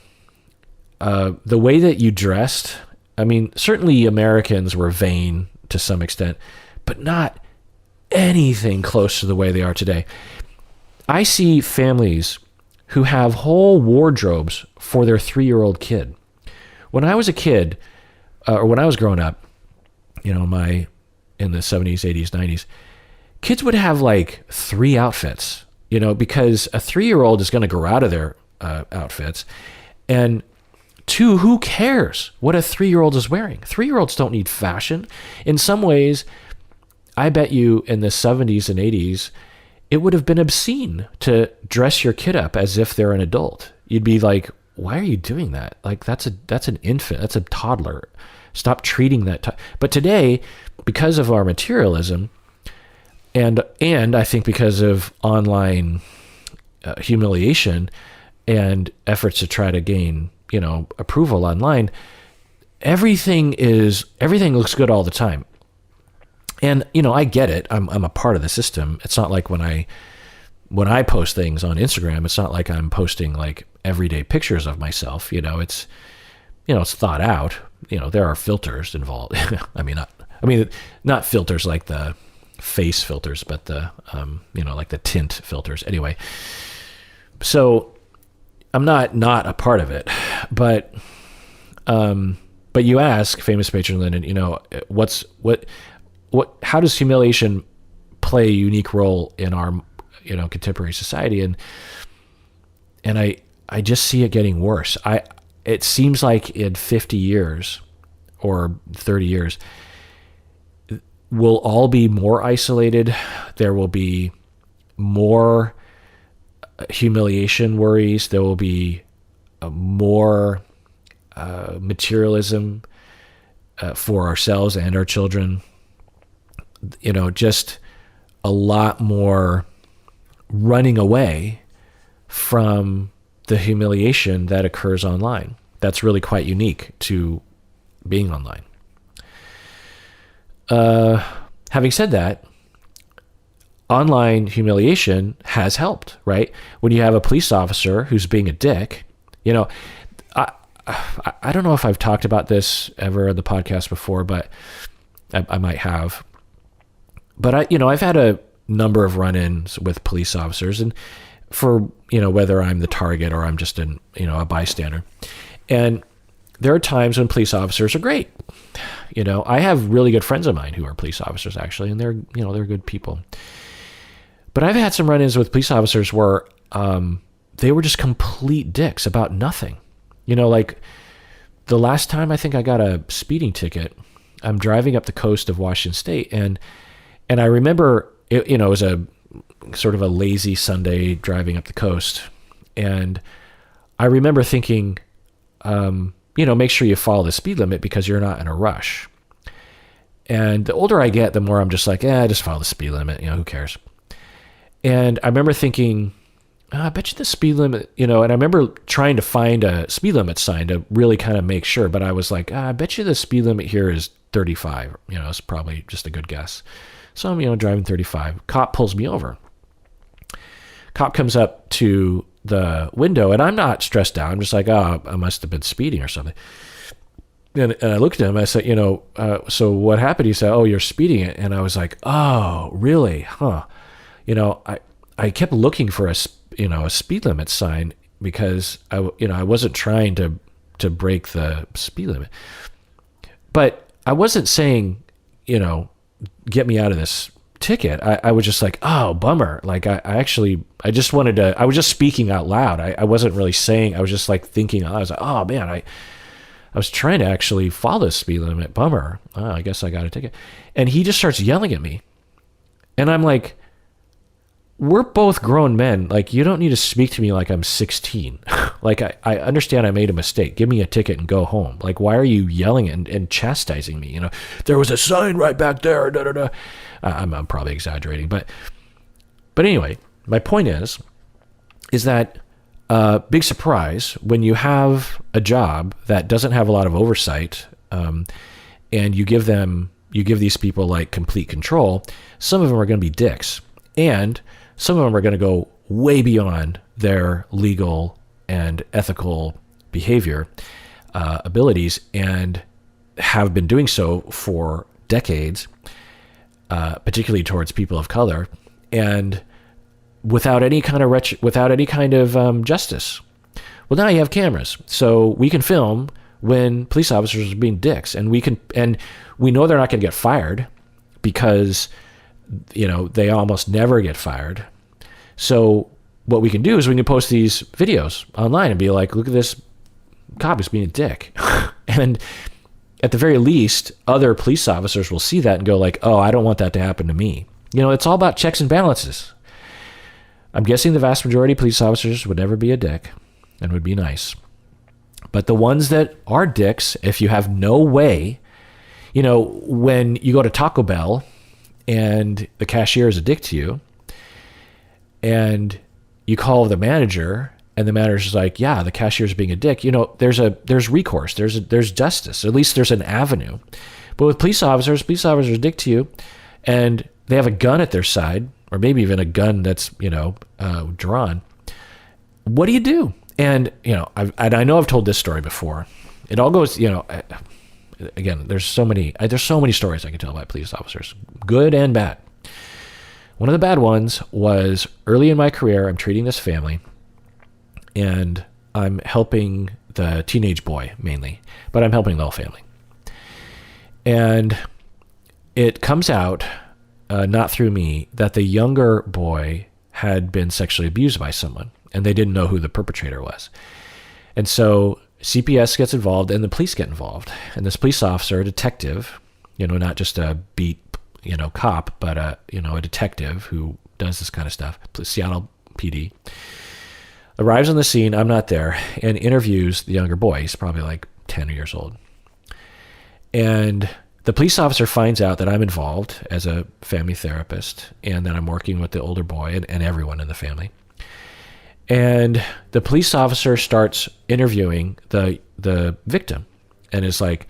Speaker 1: the way that you dressed, I mean, certainly Americans were vain to some extent, but not anything close to the way they are today. I see families who have whole wardrobes for their 3-year-old kid. When I was a kid, or when I was growing up, you know, in the 70s, 80s, 90s, kids would have like 3 outfits, you know, because a 3-year-old is going to grow out of their outfits. And 2, who cares what a 3-year-old is wearing? 3-year-olds don't need fashion. In some ways, I bet you in the 70s and 80s, it would have been obscene to dress your kid up as if they're an adult. You'd be like, why are you doing that? Like, that's an infant, that's a toddler. Stop treating that. But today, because of our materialism, and I think because of online humiliation and efforts to try to gain, you know, approval online, everything looks good all the time. And, you know, I get it. I'm a part of the system. It's not like when I post things on Instagram, it's not like I'm posting like everyday pictures of myself. You know, it's thought out. You know, there are filters involved. I mean, not filters like the face filters, but the, you know, like the tint filters. Anyway, so I'm not a part of it, but you ask, famous patron Lyndon, you know, how does humiliation play a unique role in our, you know, contemporary society? And I just see it getting worse. It seems like in 50 years or 30 years, we'll all be more isolated. There will be more humiliation worries. There will be more materialism for ourselves and our children. You know, just a lot more running away from the humiliation that occurs online. That's really quite unique to being online. Having said that, online humiliation has helped, right? When you have a police officer who's being a dick, you know, I don't know if I've talked about this ever on the podcast before, but I might have. But I've had a number of run-ins with police officers, and for, you know, whether I'm the target or I'm just a bystander. And there are times when police officers are great. I have really good friends of mine who are police officers, actually, and they're good people. But I've had some run-ins with police officers where they were just complete dicks about nothing. Like the last time I think I got a speeding ticket, I'm driving up the coast of Washington State, and I remember it was a sort of a lazy Sunday driving up the coast, and I remember thinking, make sure you follow the speed limit because you're not in a rush. And the older I get, the more I'm just like, just follow the speed limit. Who cares? And I remember thinking, I bet you the speed limit, and I remember trying to find a speed limit sign to really kind of make sure, but I was like, I bet you the speed limit here is 35. It's probably just a good guess. So I'm, driving 35. Cop pulls me over. Cop comes up to the window, and I'm not stressed out. I'm just like, I must have been speeding or something. And I looked at him. I said, so what happened? He said, you're speeding it. And I was like, oh, really? Huh? I kept looking for a speed limit sign because I wasn't trying to break the speed limit. But I wasn't saying, get me out of this ticket. I was just like, oh, bummer. Like I was just speaking out loud. I wasn't really saying, I was just like thinking, I was like, oh man, I was trying to actually follow the speed limit. Bummer. Oh, I guess I got a ticket. And he just starts yelling at me. And I'm like, we're both grown men. Like, you don't need to speak to me like I'm 16. Like, I understand I made a mistake. Give me a ticket and go home. Like, why are you yelling and chastising me? There was a sign right back there. Da, da, da. I'm probably exaggerating. But anyway, my point is that big surprise when you have a job that doesn't have a lot of oversight, and you give these people like complete control, some of them are going to be dicks. And some of them are going to go way beyond their legal and ethical behavior abilities and have been doing so for decades, particularly towards people of color, and without any kind of justice. Well, now you have cameras, so we can film when police officers are being dicks, and we know they're not going to get fired because they almost never get fired. So what we can do is we can post these videos online and be like, look at this cop is being a dick. And at the very least, other police officers will see that and go like, oh, I don't want that to happen to me. It's all about checks and balances. I'm guessing the vast majority of police officers would never be a dick and would be nice. But the ones that are dicks, if you have no way, when you go to Taco Bell and the cashier is a dick to you, and you call the manager, and the manager's like, yeah, the cashier's being a dick, there's recourse, there's justice, at least there's an avenue. But with police officers are a dick to you, and they have a gun at their side, or maybe even a gun that's, drawn. What do you do? And, I know I've told this story before. It all goes, again, there's so many stories I can tell about police officers, good and bad. One of the bad ones was early in my career, I'm treating this family, and I'm helping the teenage boy mainly, but I'm helping the whole family. And it comes out, not through me, that the younger boy had been sexually abused by someone, and they didn't know who the perpetrator was. And so CPS gets involved and the police get involved. And this police officer, a detective, not just a beat, cop, but a detective who does this kind of stuff, Seattle PD, arrives on the scene, I'm not there, and interviews the younger boy. He's probably like 10 years old. And the police officer finds out that I'm involved as a family therapist and that I'm working with the older boy and everyone in the family. And the police officer starts interviewing the victim and is like,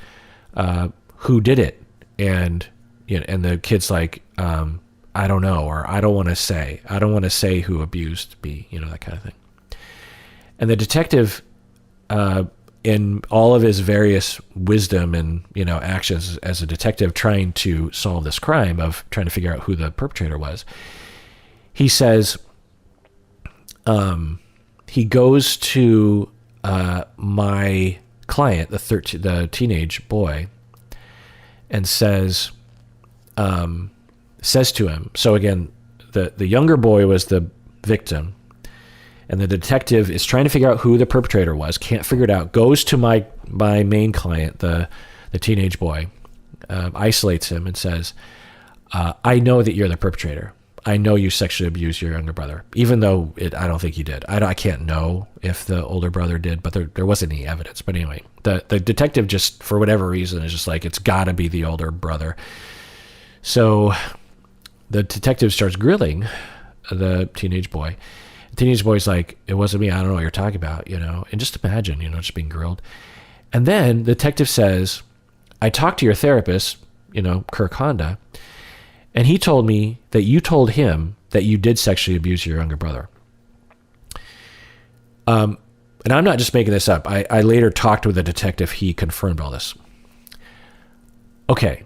Speaker 1: who did it? And and the kid's like, I don't know, or I don't want to say who abused me, that kind of thing. And the detective, in all of his various wisdom and, actions as a detective trying to solve this crime of trying to figure out who the perpetrator was, he says, he goes to my client, the teenage boy, and says to him, so again, the younger boy was the victim, and the detective is trying to figure out who the perpetrator was, can't figure it out, goes to my main client, the teenage boy, isolates him and says, I know that you're the perpetrator. I know you sexually abused your younger brother, even though I don't think you did. I can't know if the older brother did, but there wasn't any evidence. But anyway, the detective just, for whatever reason, is just like, it's got to be the older brother. So the detective starts grilling the teenage boy. The teenage boy's like, it wasn't me. I don't know what you're talking about, And just imagine, just being grilled. And then the detective says, I talked to your therapist, Kirk Honda, and he told me that you told him that you did sexually abuse your younger brother. And I'm not just making this up. I later talked with a detective. He confirmed all this. Okay,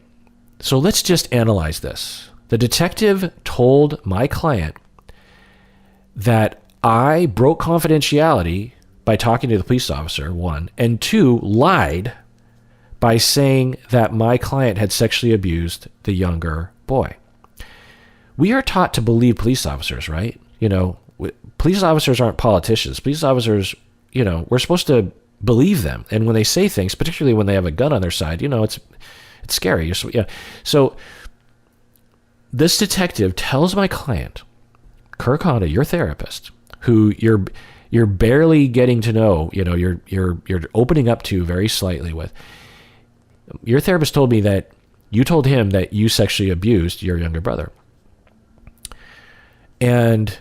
Speaker 1: so let's just analyze this. The detective told my client that I broke confidentiality by talking to the police officer, 1, and 2, lied by saying that my client had sexually abused the younger boy. We are taught to believe police officers, right? Police officers aren't politicians. Police officers, we're supposed to believe them. And when they say things, particularly when they have a gun on their side, it's scary. So this detective tells my client, Kirk Honda, your therapist, who you're barely getting to know, you're opening up to very slightly with. Your therapist told me that you told him that you sexually abused your younger brother. And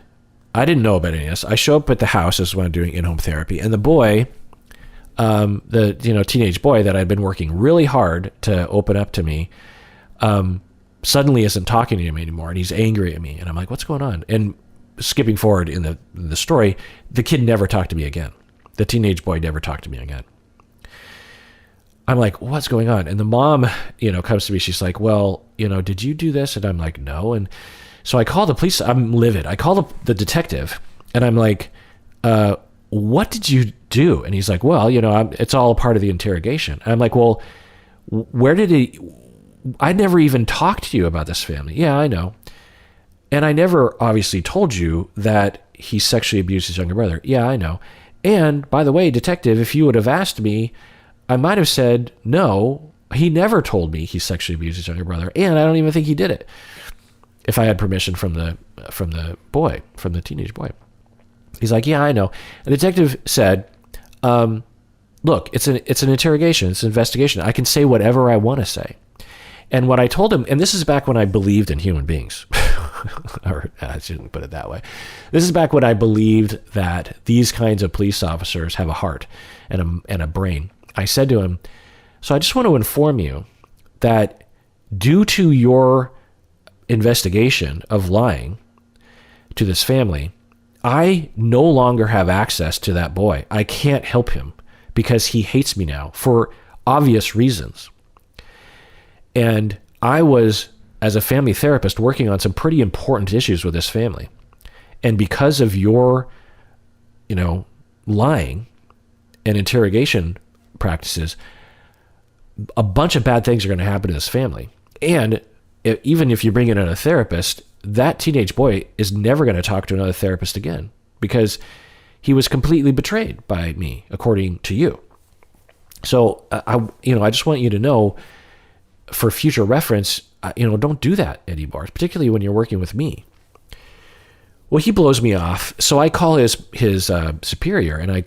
Speaker 1: I didn't know about any of this. I show up at the house as when I'm doing in-home therapy, and the boy, the teenage boy that I'd been working really hard to open up to me, suddenly isn't talking to me anymore, and he's angry at me. And I'm like, what's going on? And skipping forward in the story, the kid never talked to me again. The teenage boy never talked to me again. I'm like, what's going on? And the mom, comes to me. She's like, well, did you do this? And I'm like, no. And so I call the police. I'm livid. I call the detective, and I'm like, what did you do? And he's like, well, it's all a part of the interrogation. And I'm like, well, where did he? I never even talked to you about this family. Yeah, I know. And I never obviously told you that he sexually abused his younger brother. Yeah, I know. And by the way, detective, if you would have asked me, I might have said, no, he never told me he sexually abused his younger brother. And I don't even think he did it. If I had permission from the teenage boy. He's like, yeah, I know. And the detective said, look, it's an interrogation. It's an investigation. I can say whatever I want to say. And what I told him, and this is back when I believed in human beings, or I shouldn't put it that way. This is back when I believed that these kinds of police officers have a heart and a brain. I said to him, so I just want to inform you that due to your investigation of lying to this family, I no longer have access to that boy. I can't help him because he hates me now for obvious reasons. And I was, as a family therapist, working on some pretty important issues with this family. And because of your, lying and interrogation practices, a bunch of bad things are going to happen to this family. And even if you bring in a therapist, that teenage boy is never going to talk to another therapist again because he was completely betrayed by me, according to you. So I just want you to know, for future reference, don't do that anymore, particularly when you're working with me. Well, he blows me off. So I call his superior, and I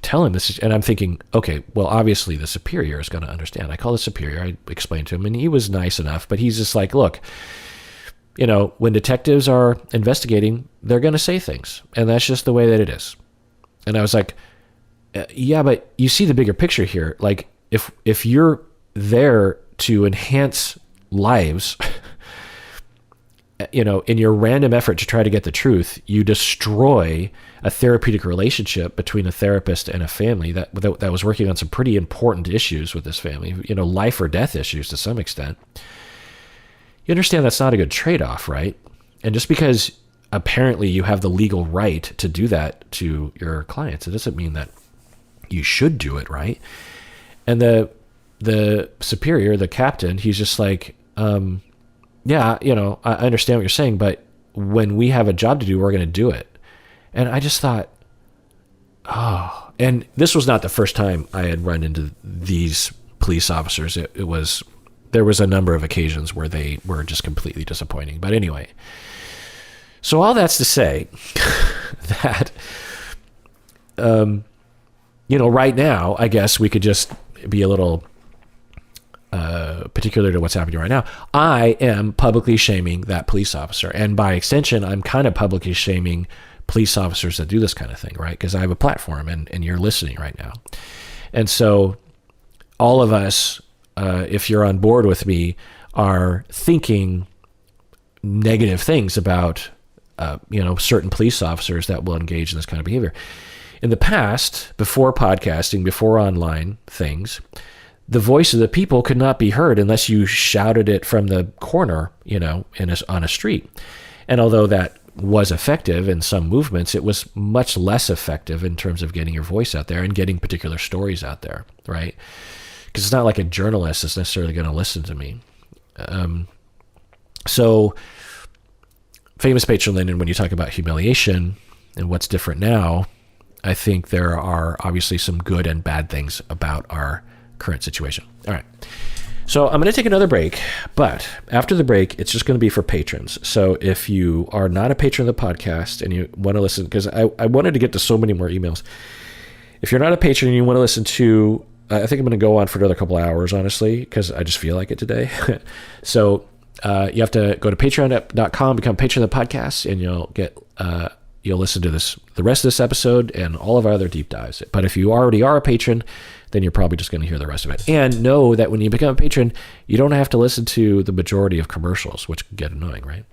Speaker 1: tell him this, and I'm thinking, okay, well, obviously the superior is going to understand. I call the superior, I explained to him, and he was nice enough, but he's just like, look, when detectives are investigating, they're going to say things, and that's just the way that it is. And I was like, yeah, but you see the bigger picture here. Like, if you're there to enhance lives, in your random effort to try to get the truth, you destroy a therapeutic relationship between a therapist and a family that was working on some pretty important issues with this family, life or death issues to some extent. You understand that's not a good trade-off, right? And just because apparently you have the legal right to do that to your clients, it doesn't mean that you should do it, right? And the superior, the captain, he's just like, yeah, I understand what you're saying, but when we have a job to do, we're going to do it. And I just thought, oh, and this was not the first time I had run into these police officers. There was a number of occasions where they were just completely disappointing. But anyway, so all that's to say that, right now, I guess we could just be a little particular to what's happening right now. I am publicly shaming that police officer. And by extension, I'm kind of publicly shaming police officers that do this kind of thing, right? Because I have a platform and you're listening right now. And so all of us, if you're on board with me, are thinking negative things about, certain police officers that will engage in this kind of behavior. In the past, before podcasting, before online things, the voice of the people could not be heard unless you shouted it from the corner, on a street. And although that was effective in some movements, it was much less effective in terms of getting your voice out there and getting particular stories out there, right? Because it's not like a journalist is necessarily going to listen to me. So, famous patron Lyndon, when you talk about humiliation and what's different now, I think there are obviously some good and bad things about our current situation. All right. So I'm going to take another break, but after the break, it's just going to be for patrons. So if you are not a patron of the podcast and you want to listen, because I wanted to get to so many more emails. If you're not a patron and you want to listen to, I think I'm going to go on for another couple of hours, honestly, because I just feel like it today. So you have to go to patreon.com, become a patron of the podcast, and you'll listen to the rest of this episode and all of our other deep dives. But if you already are a patron, then you're probably just going to hear the rest of it. And know that when you become a patron, you don't have to listen to the majority of commercials, which can get annoying, right?